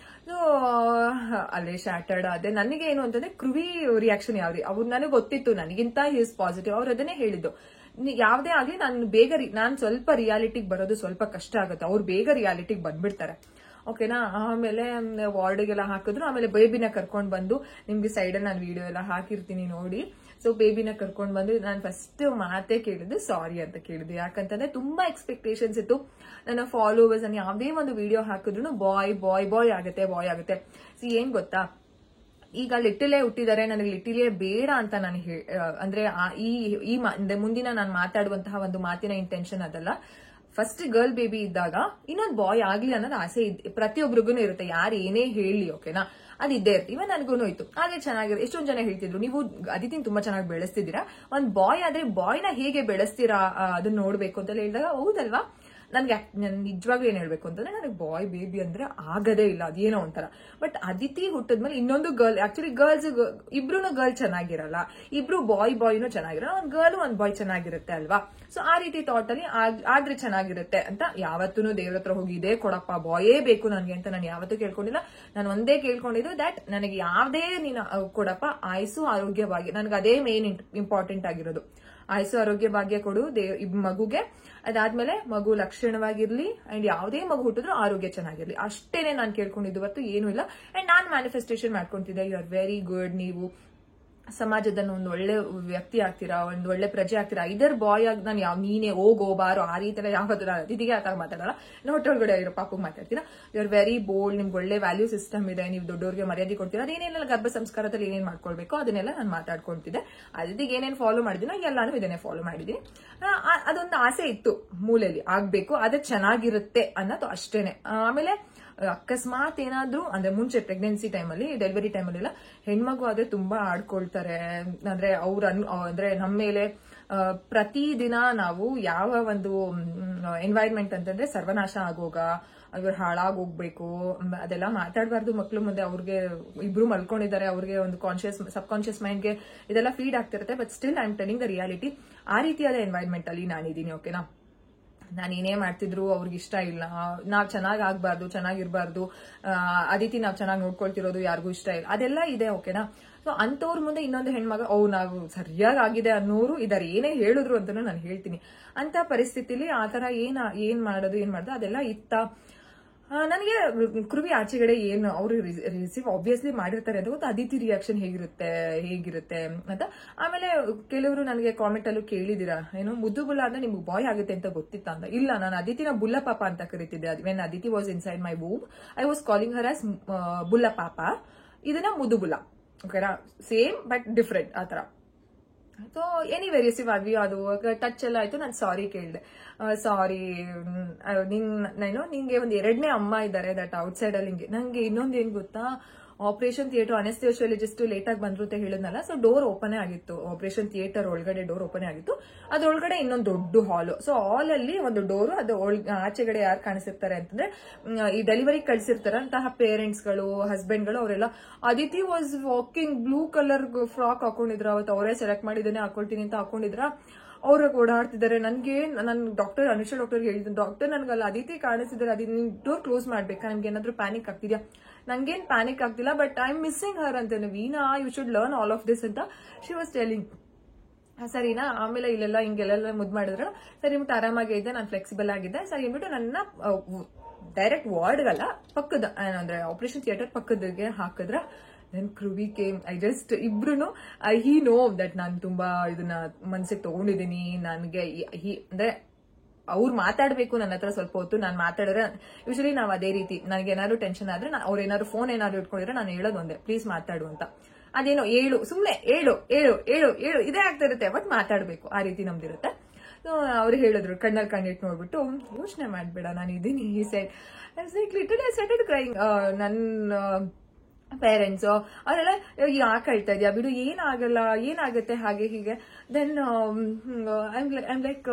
ಸೊ ಅಲ್ಲೇ ಶಾಟರ್ಡ್ ಅದೇ. ನನಗೆ ಏನು ಅಂತಂದ್ರೆ ಕ್ರುವಿ ರಿಯಾಕ್ಷನ್ ಯಾವ್ದು ಅವ್ರು ನನಗೆ ಗೊತ್ತಿತ್ತು, ನನಗಿಂತ ಈಸ್ ಪಾಸಿಟಿವ್. ಅವ್ರು ಅದನ್ನೇ ಹೇಳಿದ್ದು, ಯಾವ್ದೇ ಆಗ್ಲಿ ನಾನು ಸ್ವಲ್ಪ ರಿಯಾಲಿಟಿಗೆ ಬರೋದು ಸ್ವಲ್ಪ ಕಷ್ಟ ಆಗುತ್ತೆ, ಅವ್ರು ಬೇಗ ರಿಯಾಲಿಟಿಗೆ ಬಂದ್ಬಿಡ್ತಾರೆ. ಓಕೆನಾ. ಆಮೇಲೆ ವಾರ್ಡ್ಗೆಲ್ಲ ಹಾಕಿದ್ರು. ಆಮೇಲೆ ಬೇಬಿನ ಕರ್ಕೊಂಡ್ ಬಂದು, ನಿಮ್ಗೆ ಸೈಡಲ್ಲಿ ನಾನು ವಿಡಿಯೋ ಎಲ್ಲ ಹಾಕಿರ್ತೀನಿ ನೋಡಿ. ಸೊ ಬೇಬಿನ ಕರ್ಕೊಂಡ್ ಬಂದು ನಾನು ಫಸ್ಟ್ ಮಾತೇ ಕೇಳಿದ್ದು ಸಾರಿ ಅಂತ ಕೇಳಿದ್ದು. ಯಾಕಂತಂದ್ರೆ ತುಂಬಾ ಎಕ್ಸ್ಪೆಕ್ಟೇಷನ್ಸ್ ಇತ್ತು. ನನ್ನ ಫಾಲೋವರ್ಸ್ ನಾನು ಯಾವ್ದೇ ಒಂದು ವಿಡಿಯೋ ಹಾಕಿದ್ರು ಬಾಯ್ ಆಗುತ್ತೆ. ಸಿ ಏನ್ ಗೊತ್ತಾ, ಈಗ ಲಿಟಲೇ ಹುಟ್ಟಿದ್ದಾರೆ, ನನಗೆ ಲಿಟಲೇ ಬೇಡ ಅಂತ ನಾನು ಅಂದ್ರೆ ಈ ಮುಂದಿನ ನಾನು ಮಾತಾಡುವಂತಹ ಒಂದು ಮಾತಿನ ಇಂಟೆನ್ಷನ್ ಅದಲ್ಲ. ಫಸ್ಟ್ ಗರ್ಲ್ ಬೇಬಿ ಇದ್ದಾಗ ಇನ್ನೊಂದು ಬಾಯ್ ಆಗ್ಲಿ ಅನ್ನೋದು ಆಸೆ ಪ್ರತಿಯೊಬ್ಬರಿಗೂ ಇರುತ್ತೆ, ಯಾರು ಏನೇ ಹೇಳಿ. ಓಕೆನಾ, ಅದು ಇದ್ದೇ ಇರುತ್ತೆ. ಇವನ್ ನನಗೂ ಇತ್ತು. ಅದೇ ಚೆನ್ನಾಗಿರುತ್ತೆ. ಎಷ್ಟೊಂದು ಜನ ಹೇಳ್ತಿದ್ರು, ನೀವು ಅದಿತಿನ ತುಂಬಾ ಚೆನ್ನಾಗಿ ಬೆಳೆಸ್ತಿದ್ದೀರಾ, ಒಂದ್ ಬಾಯ್ ಆದ್ರೆ ಬಾಯ್ನ ಹೇಗೆ ಬೆಳೆಸ್ತೀರಾ ಅದನ್ನ ನೋಡ್ಬೇಕು ಅಂತ ಹೇಳಿದಾಗ, ಹೌದಲ್ವಾ, ನನ್ಗೆ ನಿಜವಾಗ್ಲೂ ಏನ್ ಹೇಳ್ಬೇಕು ಅಂತಂದ್ರೆ ನನಗೆ ಬಾಯ್ ಬೇಬಿ ಅಂದ್ರೆ ಆಗದೇ ಇಲ್ಲ, ಅದೇನೋ ಒಂಥರ. ಬಟ್ ಅದಿತಿ ಹುಟ್ಟಿದ್ಮೇಲೆ ಇನ್ನೊಂದು ಗರ್ಲ್, ಆಕ್ಚುಲಿ ಇಬ್ರು ಗರ್ಲ್ ಚೆನ್ನಾಗಿರಲ್ಲ, ಇಬ್ರು ಬಾಯ್ನೂ ಚೆನ್ನಾಗಿರಲ್ಲ, ಒಂದ್ ಗರ್ಲ್ ಒಂದ್ ಬಾಯ್ ಚೆನ್ನಾಗಿರುತ್ತೆ ಅಲ್ವಾ. ಸೊ ಆ ರೀತಿ ಥಾಟ್ ಅಲ್ಲಿ ಆದ್ರೆ ಚೆನ್ನಾಗಿರುತ್ತೆ ಅಂತ ಯಾವತ್ತೂ ದೇವ್ರ ಹತ್ರ ಹೋಗಿ ಇದೇ ಕೊಡಪ್ಪ ಬಾಯೇ ಬೇಕು ನನಗೆ ಅಂತ ನಾನು ಯಾವತ್ತೂ ಕೇಳ್ಕೊಂಡಿಲ್ಲ. ನಾನು ಒಂದೇ ಕೇಳ್ಕೊಂಡಿದ್ದು ದಟ್ ನನಗೆ ಯಾವ್ದೇ ನೀನು ಕೊಡಪ್ಪ, ಆಯುಸ್ಸು ಆರೋಗ್ಯ ಭಾಗ್ಯ, ನನಗೆ ಅದೇ ಮೇನ್ ಇಂಪಾರ್ಟೆಂಟ್ ಆಗಿರೋದು. ಆಯುಸ್ಸು ಆರೋಗ್ಯ ಭಾಗ್ಯ ಕೊಡು ಮಗುಗೆ. ಅದಾದ್ಮೇಲೆ ಮಗು ಲಕ್ಷಣವಾಗಿರ್ಲಿ ಅಂಡ್ ಯಾವುದೇ ಮಗು ಹುಟ್ಟಿದ್ರು ಆರೋಗ್ಯ ಚೆನ್ನಾಗಿರ್ಲಿ, ಅಷ್ಟೇನೆ ನಾನು ಕೇಳ್ಕೊಂಡಿದ್ದು, ಹೊತ್ತು ಏನು ಇಲ್ಲ. ಅಂಡ್ ನಾನು ಮ್ಯಾನಿಫೆಸ್ಟೇಷನ್ ಮಾಡ್ಕೊಂತಿದ್ದೆ, ಯು ಆರ್ ವೆರಿ ಗುಡ್, ನೀವು ಸಮಾಜದಲ್ಲಿ ಒಂದು ಒಳ್ಳೆ ವ್ಯಕ್ತಿ ಆಗ್ತೀರಾ, ಒಂದು ಒಳ್ಳೆ ಪ್ರಜೆ ಆಗ್ತೀರಾ. ಇದರ್ ಬಾಯ್ ಆಗಿ ನಾನು ನೀನೇ ಹೋಗೋ ಬಾರೋ ಆ ರೀತಿ ಎಲ್ಲ ಯಾವತ್ತೂ ಅತಿಥಿಗೆ ಆ ತರ ಮಾತಾಡಲ್ಲ. ಹೊಟ್ಟೆೊಳಗಡೆ ಇರೋ ಪಾಪಕ್ಕೆ ಮಾತಾಡ್ತೀರಾ. ಯು ಆರ್ ವೆರಿ ಬೋಲ್ಡ್, ನಿಮ್ಗೆ ಒಳ್ಳೆ ವ್ಯಾಲ್ಯೂ ಸಿಸ್ಟಮ್ ಇದೆ, ನೀವು ದೊಡ್ಡವ್ರಿಗೆ ಮರ್ಯಾದೆ ಕೊಡ್ತೀರಾ. ಅದೇನೆಲ್ಲ ಗರ್ಭ ಸಂಸ್ಕಾರದಲ್ಲಿ ಏನೇನ್ ಮಾಡ್ಕೊಳ್ಬೇಕು ಅದನ್ನೆಲ್ಲ ನಾನು ಮಾತಾಡ್ಕೊಂತಿದ್ದೆ. ಅತಿಥಿಗೆ ಏನೇನ್ ಫಾಲೋ ಮಾಡಿದಿನೋ ಎಲ್ಲಾನು ಇದನ್ನೇ ಫಾಲೋ ಮಾಡಿದೀನಿ. ಅದೊಂದು ಆಸೆ ಇತ್ತು ಮೂಲೆಯಲ್ಲಿ, ಆಗ್ಬೇಕು, ಅದು ಚೆನ್ನಾಗಿರುತ್ತೆ ಅನ್ನೋದು ಅಷ್ಟೇನೆ. ಆಮೇಲೆ ಅಕಸ್ಮಾತ್ ಏನಾದ್ರೂ ಅಂದ್ರೆ ಮುಂಚೆ ಪ್ರೆಗ್ನೆನ್ಸಿ ಟೈಮಲ್ಲಿ, ಡೆಲಿವರಿ ಟೈಮಲ್ಲಿ ಎಲ್ಲ ಹೆಣ್ಮಗು ಆದ್ರೆ ತುಂಬಾ ಆಡ್ಕೊಳ್ತಾರೆ. ಅಂದ್ರೆ ಅಂದ್ರೆ ನಮ್ಮ ಮೇಲೆ ಪ್ರತಿದಿನ ನಾವು ಯಾವ ಒಂದು ಎನ್ವೈರ್ಮೆಂಟ್ ಅಂತಂದ್ರೆ ಸರ್ವನಾಶ ಆಗೋಗ, ಅವ್ರು ಹಾಳಾಗೋಗ್ಬೇಕು ಅದೆಲ್ಲ ಮಾತಾಡಬಾರ್ದು ಮಕ್ಳು ಮುಂದೆ. ಅವ್ರಿಗೆ ಇಬ್ರು ಮಲ್ಕೊಂಡಿದ್ದಾರೆ, ಅವ್ರಿಗೆ ಒಂದು ಸಬ್ ಕಾನ್ಶಿಯಸ್ ಮೈಂಡ್ಗೆ ಇದೆಲ್ಲ ಫೀಡ್ ಆಗ್ತಿರುತ್ತೆ. But still I am telling the reality. ಆ ರೀತಿಯಾದ ಎನ್ವೈರ್ಮೆಂಟ್ ಅಲ್ಲಿ ನಾನಿದ್ದೀನಿ. ಓಕೆನಾ, ನಾನು ಏನೇ ಮಾಡ್ತಿದ್ರು ಅವ್ರಿಗೆ ಇಷ್ಟ ಇಲ್ಲ, ನಾವ್ ಚೆನ್ನಾಗ್ ಆಗ್ಬಾರ್ದು, ಚೆನ್ನಾಗಿರ್ಬಾರ್ದು, ಅದಿತಿ ನಾವ್ ಚೆನ್ನಾಗಿ ನೋಡ್ಕೊಳ್ತಿರೋದು ಯಾರಿಗೂ ಇಷ್ಟ ಇಲ್ಲ, ಅದೆಲ್ಲ ಇದೆ. ಓಕೆನಾ. ಸೊ ಅಂತವ್ರ ಮುಂದೆ ಇನ್ನೊಂದು ಹೆಣ್ಮಗ ನಾವು ಸರಿಯಾಗಿ ಆಗಿದೆ ಅನ್ನೋರು ಇದಾರೆ, ಏನೇ ಹೇಳಿದ್ರು ಅಂತಾನು ನಾನು ಹೇಳ್ತೀನಿ. ಅಂತ ಪರಿಸ್ಥಿತಿಲಿ ಆತರ ಏನ್ ಮಾಡೋದು ಅದೆಲ್ಲ ಇತ್ತ. ನನಗೆ ಕೃವಿ ಆಚೆಗಡೆ ಏನು ಅವರು ರಿಸೀವ್ ಆಬ್ವಿಯಸ್ಲಿ ಮಾಡಿರ್ತಾರೆ ಅಂತ ಗೊತ್ತು, ಅದಿತಿ ರಿಯಾಕ್ಷನ್ ಹೇಗಿರುತ್ತೆ ಅಂತ. ಆಮೇಲೆ ಕೆಲವರು ನನಗೆ ಕಾಮೆಂಟ್ ಅಲ್ಲೂ ಕೇಳಿದಿರಾ, ಏನು ಮುದ್ದು ಬುಲ್ಲ ಅಂದ್ರೆ ನಿಮ್ಗೆ ಬಾಯ್ ಆಗುತ್ತೆ ಅಂತ ಗೊತ್ತಿತ್ತ ಅಂತ. ಇಲ್ಲ, ನಾನು ಅದಿತಿನ ಬುಲ್ಲ ಪಾಪ ಅಂತ ಕರಿತಿದ್ದೆ. When Aditi was inside my womb I was calling her as ಬುಲ್ಲ ಪಾಪ. ಇದನ್ನ ಮುದ್ದು ಬುಲ್ಲ. ಓಕೆನಾ, ಸೇಮ್ ಬಟ್ ಡಿಫ್ರೆಂಟ್ ಆತರ. ಸೊ ಎನಿವೇ ರಿಸೀವ್ ಆದ್ವಿ, ಅದು ಟಚ್ ಎಲ್ಲ ಆಯ್ತು. ನಾನು ಸಾರಿ ಕೇಳಿದೆ, ಸಾರಿ ನಿಂಗೆ ಒಂದು 2ನೇ ಅಮ್ಮ ಇದ್ದಾರೆ ದಟ್ ಔಟ್ಸೈಡ್ ಅಲ್ಲಿ. ನಂಗೆ ಇನ್ನೊಂದು ಏನ್ ಗೊತ್ತಾ, ಆಪರೇಷನ್ ಥಿಯೇಟರ್ ಅನೆಸ್ಥಿಯೋಶಿಯಾಲಜಿಸ್ಟ್ ಲೇಟ್ ಆಗಿ ಬಂದ್ರು ಅಂತ ಹೇಳಿದ್ನಲ್ಲ. ಸೊ ಡೋರ್ ಓಪನ್ ಆಗಿತ್ತು, ಆಪರೇಷನ್ ಥಿಯೇಟರ್ ಒಳಗಡೆ ಡೋರ್ ಓಪನ್ ಆಗಿತ್ತು. ಅದ್ರೊಳಗಡೆ ಇನ್ನೊಂದು ದೊಡ್ಡ ಹಾಲ್. ಸೊ ಹಾಲ್ ಅಲ್ಲಿ ಒಂದು ಡೋರು, ಅದು ಆಚೆಗಡೆ ಯಾರು ಕಾಣಿಸಿರ್ತಾರೆ ಅಂತಂದ್ರೆ ಈ ಡೆಲಿವರಿ ಕಳ್ಸಿರ್ತಾರಂತಹ ಪೇರೆಂಟ್ಸ್ ಗಳು, ಹಸ್ಬೆಂಡ್ ಗಳು, ಅವರೆಲ್ಲ. Aditi was walking blue colour frock ಹಾಕೊಂಡಿದ್ರ, ಅವತ್ತು ಅವರೇ ಸೆಲೆಕ್ಟ್ ಮಾಡಿದ್ದೇನೆ ಹಾಕೊಳ್ತೀನಿ ಅಂತ ಹಾಕೊಂಡಿದ್ರ. ಅವ್ರಿಗೆ ಓಡಾಡ್ತಿದ್ದಾರೆ. ನನ್ನ ಅನುಷಾ ಡಾಕ್ಟರ್ ಹೇಳಿದ್ರು, ಡಾಕ್ಟರ್ ನನ್ಗಲ್ಲ ಅದಿತಿ ಕಾಣಿಸಿದ್ರೆ, ಅದಿ ನೀವು ಡೋರ್ ಕ್ಲೋಸ್ ಮಾಡ್ಬೇಕಾ, ನನ್ಗೆ ಏನಾದ್ರು ಪ್ಯಾನಿಕ್ ಆಗ್ತಿದ್ಯಾ? ನಂಗೇನ್ ಪ್ಯಾನಿಕ್ ಆಗ್ತಿಲ್ಲ, but I am missing her ಅಂತ. Veena, you should learn all of this ಅಂತ ಶಿ ವಾಸ್ ಟೆಲಿಂಗ್. ಸರಿನಾ. ಆಮೇಲೆ ಇಲ್ಲೆಲ್ಲ ಹಿಂಗೆಲ್ಲ ಮುದ್ದು ಮಾಡಿದ್ರ. ಸರಿ ಬಿಟ್ಟು ಆರಾಮಾಗಿ ಇದ್ದೆ, ನಾನು ಫ್ಲೆಕ್ಸಿಬಲ್ ಆಗಿದ್ದೆ. ಸರಿ ಅಂದ್ಬಿಟ್ಟು ನನ್ನ ಡೈರೆಕ್ಟ್ ವಾರ್ಡ್ಗಲ್ಲ, ಪಕ್ಕದ ಅಂದ್ರೆ ಆಪರೇಷನ್ ಥಿಯೇಟರ್ ಪಕ್ಕದಿಗೆ ಹಾಕಿದ್ರ. Then Krivi came. ಇಬ್ರು ಹಿ ನೋ ದಟ್ ನಾನು ತುಂಬಾ ಇದನ್ನ ಮನ್ಸಿಗೆ ತಗೊಂಡಿದ್ದೀನಿ. ನನಗೆ ಅಂದ್ರೆ ಅವ್ರು ಮಾತಾಡ್ಬೇಕು ನನ್ನ ಹತ್ರ ಸ್ವಲ್ಪ ಹೊತ್ತು, ನಾನು ಮಾತಾಡಿದ್ರೆ ಯೂಶಲಿ ನಾವು ಅದೇ ರೀತಿ, ನನಗೆ ಏನಾದ್ರು ಟೆನ್ಷನ್ ಆದ್ರೆ ಅವ್ರು ಏನಾದ್ರು ಫೋನ್ ಏನಾದ್ರು ಇಟ್ಕೊಂಡಿದ್ರೆ ನಾನು ಹೇಳೋದು ಒಂದೇ, ಪ್ಲೀಸ್ ಮಾತಾಡು ಅಂತ. ಅದೇನೋ ಸುಮ್ನೆ ಏಳು ಇದೇ ಆಗ್ತಾ ಇರುತ್ತೆ, ಬಟ್ ಮಾತಾಡ್ಬೇಕು ಆ ರೀತಿ ನಮ್ದಿರುತ್ತೆ. ಅವ್ರು ಹೇಳಿದ್ರು ಕಣ್ಣಲ್ಲಿ ಕಣ್ಣಿಟ್ಟು ನೋಡ್ಬಿಟ್ಟು, ಯೋಚನೆ ಮಾಡ್ಬೇಡ ನಾನು ಇದೀನಿ, ಈ side little I started crying. ನನ್ನ ಪೇರೆಂಟ್ಸ್ ಅವರೆಲ್ಲ ಯಾಕೆ ಹೇಳ್ತಾ ಇದೆಯಾ ಬಿಡು, ಏನಾಗುತ್ತೆ ಹಾಗೆ ಹೀಗೆ. ದೆನ್ ಐಮ್ ಲೈಕ್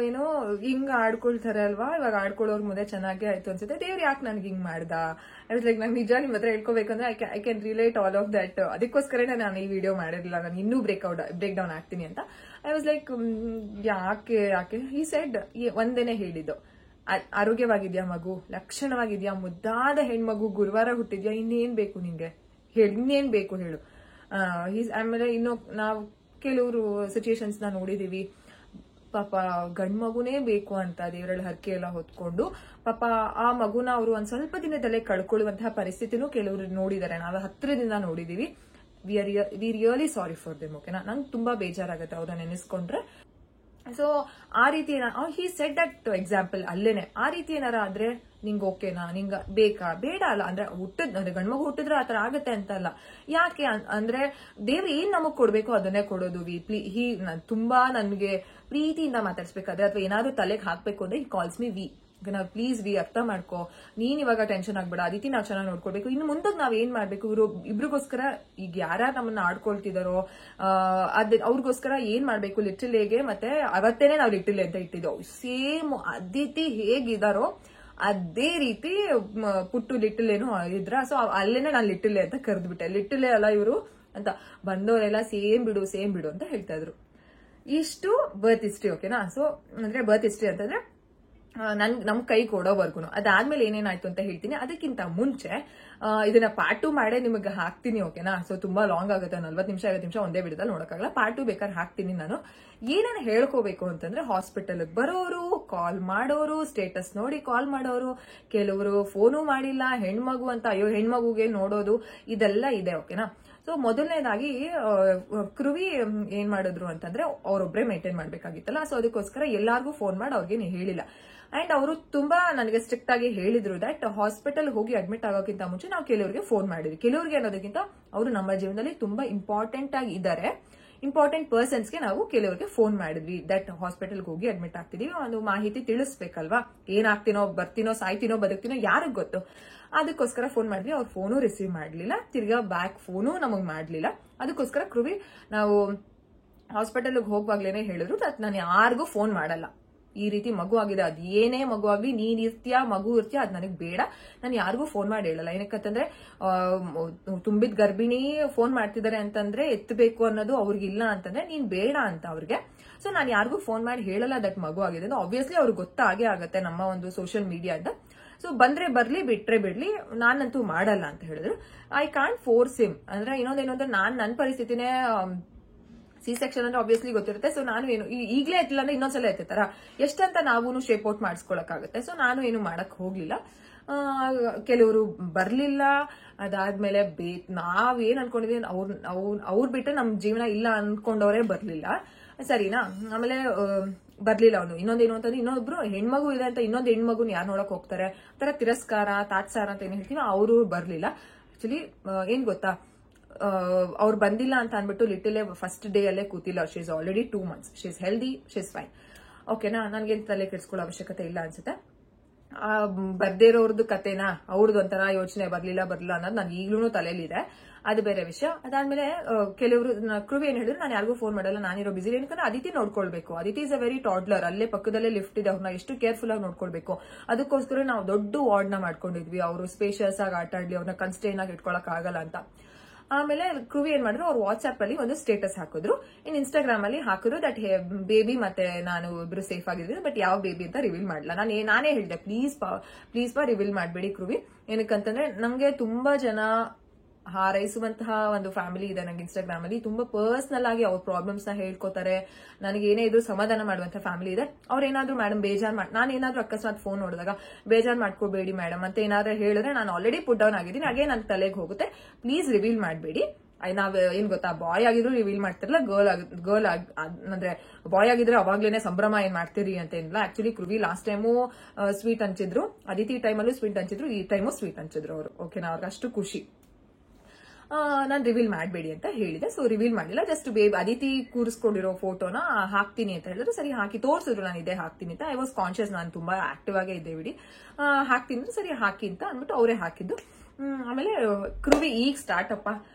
ಏನೋ ಹಿಂಗ್ ಆಡ್ಕೊಳ್ತಾರೆ ಅಲ್ವಾ, ಇವಾಗ ಆಡ್ಕೊಳ್ಳೋರ್ ಮುಂದೆ ಚೆನ್ನಾಗಿ ಆಯ್ತು ಅನ್ಸುತ್ತೆ, ದೇವ್ರು ಯಾಕೆ ನನ್ಗೆ ಹಿಂಗ್ ಮಾಡ್ದ. ಐ ವಾಸ್ ಲೈಕ್, ನಂಗೆ ನಿಜ ನಿಮ್ಮ ಹತ್ರ ಹೇಳ್ಕೋಬೇಕಂದ್ರೆ I can relate all of that. ಅದಕ್ಕೋಸ್ಕರನೇ ನಾನು ಈ ವಿಡಿಯೋ ಮಾಡಿರಲಿಲ್ಲ, ನಾನು ಇನ್ನೂ ಬ್ರೇಕ್ ಡೌನ್ ಆಗ್ತೀನಿ ಅಂತ. ಐ ವಾಸ್ ಲೈಕ್, ಯಾಕೆ ಈ ಸೈಡ್ ಒಂದೇನೆ ಹೇಳಿದ್ದು, ಆರೋಗ್ಯವಾಗಿದ್ಯಾ ಮಗು, ಲಕ್ಷಣವಾಗಿದ್ಯಾ, ಮುದ್ದಾದ ಹೆಣ್ಮಗು, ಗುರುವಾರ ಹುಟ್ಟಿದ್ಯಾ, ಇನ್ನೇನ್ ಬೇಕು ನಿಂಗೆ ಹೇಳು, ಇನ್ನೇನ್ ಬೇಕು ಹೇಳು. ಆಮೇಲೆ ಇನ್ನು ನಾವು ಕೆಲವರು ಸಿಚುಯೇಷನ್ಸ್ ನ ನೋಡಿದೀವಿ, ಪಾಪ ಗಂಡ್ ಮಗುನೇ ಬೇಕು ಅಂತ ದೇವರಲ್ಲಿ ಹರಕೆ ಎಲ್ಲ ಹೊತ್ಕೊಂಡು ಪಾಪ ಆ ಮಗುನ ಅವರು ಒಂದ್ ಸ್ವಲ್ಪ ದಿನದಲ್ಲೇ ಕಳ್ಕೊಳ್ಳುವಂತಹ ಪರಿಸ್ಥಿತಿನೂ ಕೆಲವರು ನೋಡಿದ್ದಾರೆ, ನಾವು ಹತ್ರದಿಂದ ನೋಡಿದೀವಿ. We really sorry for them, ಓಕೆನಾ. ನಂಗೆ ತುಂಬಾ ಬೇಜಾರಾಗುತ್ತೆ ಅವ್ರನ್ನ ನೆನೆಸ್ಕೊಂಡ್ರೆ. ಸೊ ಆ ರೀತಿ ಹಿ ಸೆಡ್ ದಟ್ ಎಕ್ಸಾಂಪಲ್ ಅಲ್ಲೇನೆ, ಆ ರೀತಿ ಏನಾರ ಆದ್ರೆ ನಿಂಗೆ ಓಕೆನಾ, ನಿಂಗ ಬೇಕಾ, ಬೇಡ ಅಲ್ಲ ಅಂದ್ರೆ ಅಂದ್ರೆ ಗಂಡ್ಮಗು ಹುಟ್ಟಿದ್ರೆ ಆತರ ಆಗತ್ತೆ ಅಂತ ಅಲ್ಲ. ಯಾಕೆ ಅಂದ್ರೆ ದೇವ್ರು ಏನ್ ನಮಗ್ ಕೊಡ್ಬೇಕು ಅದನ್ನೇ ಕೊಡೋದು. ತುಂಬಾ ನನ್ಗೆ ಪ್ರೀತಿಯಿಂದ ಮಾತಾಡ್ಸ್ಬೇಕಾದ್ರೆ ಅಥವಾ ಏನಾದ್ರು ತಲೆಗೆ ಹಾಕ್ಬೇಕು ಅಂದ್ರೆ ಈ ಕಾಲ್ಸ್ ಮಿ ವಿ, ನಾವು ಪ್ಲೀಸ್ ವಿ, ಅರ್ಥ ಮಾಡ್ಕೋ, ನೀನ್ ಇವಾಗ ಟೆನ್ಷನ್ ಆಗ್ಬೇಡ, ಅದಿತಿ ನಾವ್ ಚೆನ್ನಾಗಿ ನೋಡ್ಕೊಳ್ಬೇಕು. ಇನ್ನು ಮುಂದಾಗ ನಾವ್ ಏನ್ ಮಾಡ್ಬೇಕು, ಇಬ್ರಿಗೋಸ್ಕರ ಈಗ ಯಾರ ನಮ್ಮನ್ನ ಆಡ್ಕೊಳ್ತಿದಾರೋ ಅವ್ರಿಗೋಸ್ಕರ ಏನ್ ಮಾಡ್ಬೇಕು, ಲಿಟಲ್ ಎಗೆ ಮತ್ತೆ ಅವತ್ತೇನೆ ನಾವು ಲಿಟಲ್ ಅಂತ ಇಟ್ಟಿದ್ದೋ, ಸೇಮ್ ಅದಿತಿ ಹೇಗಿದಾರೋ ಅದೇ ರೀತಿ ಪುಟ್ಟು ಲಿಟಲ್ ಏನೋ ಇದ್ರ. ಸೊ ಅಲ್ಲೇನೆ ನಾನು ಲಿಟಲ್ ಅಂತ ಕರೆದ್ಬಿಟ್ಟೆ, ಲಿಟಲ್ ಅಲ್ಲ ಇವರು ಅಂತ. ಬಂದವರೆಲ್ಲ ಸೇಮ್ ಬಿಡು ಅಂತ ಹೇಳ್ತಾ ಇದ್ರು. ಇಷ್ಟು ಬರ್ತ್ ಹಿಸ್ಟ್ರಿ, ಓಕೆನಾ. ಸೊ ಅಂದ್ರೆ ಬರ್ತ್ ಹಿಸ್ಟ್ರಿ ಅಂತಂದ್ರೆ ನಮ್ ಕೈ ಕೊಡೋವರ್ಗು. ಅದಾದ್ಮೇಲೆ ಏನೇನಾಯ್ತು ಅಂತ ಹೇಳ್ತೀನಿ. ಅದಕ್ಕಿಂತ ಮುಂಚೆ ಇದನ್ನ ಪಾರ್ಟ್ 2 ಮಾಡೇ ನಿಮಗೆ ಹಾಕ್ತೀನಿ, ಓಕೆನಾ. ಸೊ ತುಂಬಾ ಲಾಂಗ್ ಆಗುತ್ತೆ, 40 ನಿಮಿಷ 50 ನಿಮಿಷ ಒಂದೇ ಬಿಡದಲ್ಲಿ ನೋಡಕ್ಕಾಗಲ್ಲ. ಪಾರ್ಟ್ 2 ಬೇಕಾದ್ರೆ ಹಾಕ್ತೀನಿ. ನಾನು ಏನೇನು ಹೇಳ್ಕೋಬೇಕು ಅಂತಂದ್ರೆ, ಹಾಸ್ಪಿಟಲ್ ಬರೋರು, ಕಾಲ್ ಮಾಡೋರು, ಸ್ಟೇಟಸ್ ನೋಡಿ ಕಾಲ್ ಮಾಡೋರು, ಕೆಲವರು ಫೋನು ಮಾಡಿಲ್ಲ, ಹೆಣ್ಮಗು ಅಂತ ಅಯ್ಯೋ ಹೆಣ್ಮಗುಗೆ ನೋಡೋದು, ಇದೆಲ್ಲ ಇದೆ, ಓಕೆನಾ. ಸೊ ಮೊದಲನೇದಾಗಿ ಕೃವಿ ಏನ್ ಮಾಡಿದ್ರು ಅಂತಂದ್ರೆ, ಅವರೊಬ್ಬರೇ ಮೇಂಟೈನ್ ಮಾಡ್ಬೇಕಾಗಿತ್ತಲ್ಲ. ಸೊ ಅದಕ್ಕೋಸ್ಕರ ಎಲ್ಲಾರ್ಗು ಫೋನ್ ಮಾಡಿ ಅವ್ರಿಗೆ ಹೇಳಿಲ್ಲ. ಅಂಡ್ ಅವರು ತುಂಬಾ ನನಗೆ ಸ್ಟ್ರಿಕ್ಟ್ ಆಗಿ ಹೇಳಿದ್ರು ದಟ್ ಹಾಸ್ಪಿಟಲ್ ಹೋಗಿ ಅಡ್ಮಿಟ್ ಆಗೋಕ್ಕಿಂತ ಮುಂಚೆ ನಾವು ಕೆಲವರಿಗೆ ಫೋನ್ ಮಾಡಿದ್ವಿ. ಕೆಲವರಿಗೆ ಅನ್ನೋದಕ್ಕಿಂತ ಅವರು ನಮ್ಮ ಜೀವನದಲ್ಲಿ ತುಂಬಾ ಇಂಪಾರ್ಟೆಂಟ್ ಆಗಿ ಇದ್ದಾರೆ, ಇಂಪಾರ್ಟೆಂಟ್ ಪರ್ಸನ್ಸ್ಗೆ ನಾವು ಕೆಲವರಿಗೆ ಫೋನ್ ಮಾಡಿದ್ವಿ ದಟ್ ಹಾಸ್ಪಿಟಲ್ಗೆ ಹೋಗಿ ಅಡ್ಮಿಟ್ ಆಗ್ತಿದೀವಿ, ಒಂದು ಮಾಹಿತಿ ತಿಳಿಸ್ಬೇಕಲ್ವಾ, ಏನಾಗ್ತೀನೋ, ಬರ್ತೀನೋ, ಸಾಯ್ತೀನೋ, ಬದುಕ್ತೀನೋ ಯಾರಿಗ್ ಗೊತ್ತು. ಅದಕ್ಕೋಸ್ಕರ ಫೋನ್ ಮಾಡಿದ್ವಿ. ಅವ್ರ ಫೋನು ರಿಸೀವ್ ಮಾಡ್ಲಿಲ್ಲ, ತಿರ್ಗಾ ಬ್ಯಾಕ್ ಫೋನು ನಮಗ್ ಮಾಡ್ಲಿಲ್ಲ. ಅದಕ್ಕೋಸ್ಕರ ಕೃವಿ ನಾವು ಹಾಸ್ಪಿಟಲ್ಗೆ ಹೋಗುವಾಗ್ಲೇನೆ ಹೇಳಿದ್ರು ನಾನು ಯಾರಿಗೂ ಫೋನ್ ಮಾಡಲ್ಲ, ಈ ರೀತಿ ಮಗು ಆಗಿದೆ, ಅದ್ ಏನೇ ಮಗು ಆಗ್ಲಿ, ನೀನ್ ಇರ್ತೀಯಾ, ಮಗು ಇರ್ತೀಯಾ, ಅದ್ ನನಗ್ ಬೇಡ, ನಾನು ಯಾರಿಗೂ ಫೋನ್ ಮಾಡಿ ಹೇಳಲ್ಲ. ಏನಕ್ಕಂತಂದ್ರೆ ತುಂಬಿದ ಗರ್ಭಿಣಿ ಫೋನ್ ಮಾಡ್ತಿದ್ದಾರೆ ಅಂತಂದ್ರೆ ಎತ್ತಬೇಕು ಅನ್ನೋದು ಅವ್ರಿಗಿಲ್ಲ ಅಂತಂದ್ರೆ ನೀನ್ ಬೇಡ ಅಂತ ಅವ್ರಿಗೆ. ಸೊ ನಾನು ಯಾರಿಗೂ ಫೋನ್ ಮಾಡಿ ಹೇಳಲ್ಲ ದಟ್ ಮಗು ಆಗಿದೆ. ಆಬ್ವಿಯಸ್ಲಿ ಅವ್ರಿಗೆ ಗೊತ್ತಾಗೇ ಆಗತ್ತೆ ನಮ್ಮ ಒಂದು ಸೋಷಿಯಲ್ ಮೀಡಿಯಾ ಅಂತ. ಸೊ ಬಂದ್ರೆ ಬರ್ಲಿ, ಬಿಟ್ರೆ ಬಿಡ್ಲಿ, ನಾನಂತೂ ಮಾಡಲ್ಲ ಅಂತ ಹೇಳಿದ್ರು. I can't force him. ಅಂದ್ರೆ ಇನ್ನೊಂದೇನು ಅಂದ್ರೆ ನನ್ನ ಪರಿಸ್ಥಿತಿನೇ ಸಿ ಸೆಕ್ಷನ್ ಅಂದ್ರೆ ಆಬ್ವಿಯಸ್ಲಿ ಗೊತ್ತಿರುತ್ತೆ. ಸೊ ನಾನು ಏನು ಈಗಲೇ ಎತ್ತಿಲ್ಲ ಅಂದ್ರೆ ಇನ್ನೊಂದ್ಸಲ ಎತ್ತಾರ ಎಷ್ಟಂತ ನಾವು ಶೇಪ್ ಔಟ್ ಮಾಡಿಸ್ಕೊಳಕ್ಕಾಗತ್ತೆ. ಸೊ ನಾನು ಏನು ಮಾಡಕ್ ಹೋಗ್ಲಿಲ್ಲ. ಕೆಲವರು ಬರ್ಲಿಲ್ಲ. ಅದಾದ್ಮೇಲೆ ನಾವೇನ್ ಅನ್ಕೊಂಡಿದೀವಿ ಅವ್ರು ಬಿಟ್ರೆ ನಮ್ ಜೀವನ ಇಲ್ಲ ಅನ್ಕೊಂಡವ್ರೆ ಬರ್ಲಿಲ್ಲ, ಸರಿನಾ. ಆಮೇಲೆ ಬರ್ಲಿಲ್ಲ ಅವನು. ಇನ್ನೊಂದೇನು ಅಂತಂದ್ರೆ, ಇನ್ನೊಬ್ರು ಹೆಣ್ಮಗು ಇದೆ ಅಂತ ಇನ್ನೊಂದು ಹೆಣ್ಮಗುನ್ ಯಾರು ನೋಡಕ್ ಹೋಗ್ತಾರೆ, ಆತರ ತಿರಸ್ಕಾರ, ತಾತ್ಸಾರ ಅಂತ ಏನ್ ಹೇಳ್ತೀವಿ, ಅವರು ಬರ್ಲಿಲ್ಲ. ಆಕ್ಚುಲಿ ಏನ್ ಗೊತ್ತಾ, ಅವ್ರು ಬಂದಿಲ್ಲ ಅಂತ ಅನ್ಬಿಟ್ಟು ಲಿಟಲ್ ಫಸ್ಟ್ ಡೇ ಅಲ್ಲೇ ಕೂತಿಲ್ಲ. She is already 2 months, she is healthy, she is fine, ಓಕೆನಾ. ನನ್ಗೇನ್ ತಲೆ ಕೆಡ್ಸ್ಕೊಳ್ಳೋ ಅವಶ್ಯಕತೆ ಇಲ್ಲ ಅನ್ಸುತ್ತೆ. ಬರ್ದೇ ಇರೋರ್ದು ಕತೆನಾ, ಅವ್ರದ್ದು ಒಂಥರ ಯೋಚನೆ ಬರ್ಲಿಲ್ಲ ಅನ್ನೋದು ನನ್ಗೆ ಈಗ್ಲೂ ತಲೆಯಲ್ಲಿದೆ, ಅದು ಬೇರೆ ವಿಷಯ. ಅದಾದ್ಮೇಲೆ ಕೆಲವರು ಕೃವಿ ಏನ್ ಹೇಳಿದ್ರು, ನಾನು ಯಾರಿಗೂ ಫೋನ್ ಮಾಡಲ್ಲ, ನಾನಿರೋ ಬಿಸಿ. ಏನಕ್ಕಂದ್ರೆ ಅದಿತಿ ನೋಡ್ಕೊಳ್ಬೇಕು. Aditi is a very toddler, ಅಲ್ಲೇ ಪಕ್ಕದಲ್ಲೇ ಲಿಫ್ಟ್ ಇದೆ, ಅವ್ರನ್ನ ಎಷ್ಟು ಕೇರ್ಫುಲ್ ಆಗಿ ನೋಡ್ಕೊಳ್ಬೇಕು. ಅದಕ್ಕೋಸ್ಕರ ನಾವು ದೊಡ್ಡ ವಾರ್ಡ್ ನ ಮಾಡ್ಕೊಂಡಿದ್ವಿ. ಅವರು ಸ್ಪೇಷಿಯಸ್ ಆಗಿ ಆಟ ಆಡ್ಲಿ, ಅವ್ರನ್ನ ಕನ್ಸ್ಟೇನ್ ಆಗಿ ಇಟ್ಕೊಳಕ್ ಆಗಲ್ಲ ಅಂತ. ಆಮೇಲೆ ಕೃವಿ ಏನ್ ಮಾಡಿದ್ರು, ಅವ್ರು ವಾಟ್ಸ್ಆಪ್ ಅಲ್ಲಿ ಒಂದು ಸ್ಟೇಟಸ್ ಹಾಕಿದ್ರು, ಇನ್ ಇನ್ಸ್ಟಾಗ್ರಾಮ್ ಅಲ್ಲಿ ಹಾಕಿದ್ರು ದಟ್ ಬೇಬಿ ಮತ್ತೆ ನಾನು ಇಬ್ರು ಸೇಫ್ ಆಗಿದ್ವಿ, ಬಟ್ ಯಾವ ಬೇಬಿ ಅಂತ ರಿವೀಲ್ ಮಾಡಲ್ಲ. ನಾನೇ ಹೇಳಿದೆ, ಪ್ಲೀಸ್ ರಿವೀಲ್ ಮಾಡಬೇಡಿ ಕೃವಿ. ಏನಕ್ಕಂತಂದ್ರೆ ನಮ್ಗೆ ತುಂಬಾ ಜನ ಹಾರೈಸುವಂತಹ ಒಂದು ಫ್ಯಾಮಿಲಿ ಇದೆ ನಂಗೆ ಇನ್ಸ್ಟಾಗ್ರಾಮ್ ಅಲ್ಲಿ. ತುಂಬಾ ಪರ್ಸನಲ್ ಆಗಿ ಅವ್ರ ಪ್ರಾಬ್ಲಮ್ಸ್ ನ ಹೇಳ್ಕೊತಾರೆ, ನನಗೆ ಏನೇ ಇದ್ರು ಸಮಾಧಾನ ಮಾಡುವಂತ ಫ್ಯಾಮಿಲಿ ಇದೆ. ಅವ್ರೇನಾದ್ರೂ ಮೇಡಮ್ ನಾನು ಏನಾದ್ರೂ ಅಕಸ್ಮಾತ್ ಫೋನ್ ನೋಡಿದಾಗ ಬೇಜಾರ್ ಮಾಡ್ಕೋಬೇಡಿ ಮೇಡಮ್ ಅಂತ ಏನಾದ್ರೂ ಹೇಳಿದ್ರೆ, ನಾನು ಆಲ್ರೆಡಿ ಪುಟ್ ಡೌನ್ ಆಗಿದ್ದೀನಿ, ಹಾಗೆ ನನ್ನ ತಲೆಗೆ ಹೋಗುತ್ತೆ, ಪ್ಲೀಸ್ ರಿವೀಲ್ ಮಾಡಬೇಡಿ ನಾವ್ ಏನ್ ಗೊತ್ತಾ, ಬಾಯ್ ಆಗಿದ್ರು ರಿವೀಲ್ ಮಾಡ್ತಿರಲ್ಲ, ಗರ್ಲ್ ಅಂದ್ರೆ ಬಾಯ್ ಆಗಿದ್ರೆ ಅವಾಗ್ಲೇನೆ ಸಂಭ್ರಮ ಏನ್ ಮಾಡ್ತೀರಿ ಅಂತ ಏನಿಲ್ಲ. Actually Krivi last time sweet ಹಂಚಿದ್ರು, ಅದಿತಿ ಟೈಮಲ್ಲೂ ಸ್ವೀಟ್ ಹಂಚಿದ್ರು, ಈ ಟೈಮು ಸ್ವೀಟ್ ಹಂಚಿದ್ರು ಅವರು. ಓಕೆನಾ, ಅವ್ರಿಗೆ ಅಷ್ಟು ಖುಷಿ. ನಾನು ರಿವೀಲ್ ಮಾಡಬೇಡಿ ಅಂತ ಹೇಳಿದೆ. ಸೊ ರಿವೀಲ್ ಮಾಡಿಲ್ಲ, ಜಸ್ಟ್ ಅದಿತಿ ಕೂರಿಸ್ಕೊಂಡಿರೋ ಫೋಟೋನ ಹಾಕ್ತೀನಿ ಅಂತ ಹೇಳಿದ್ರು. ಸರಿ ಹಾಕಿ ತೋರಿಸಿದ್ರು, ನಾನು ಇದೇ ಹಾಕ್ತೀನಿ ಅಂತ. ಐ ವಾಸ್ ಕಾನ್ಶಿಯಸ್, ನಾನು ತುಂಬಾ ಆಕ್ಟಿವ್ ಆಗೇ ಇದ್ದೆ ಬಿಡಿ. ಹಾಕ್ತೀನಿ, ಸರಿ ಹಾಕಿ ಅಂತ ಅಂದ್ಬಿಟ್ಟು ಅವರೇ ಹಾಕಿದ್ದು. ಆಮೇಲೆ ಕೃವಿ ಈಗ ಸ್ಟಾರ್ಟ್ ಅಪ್ಪ,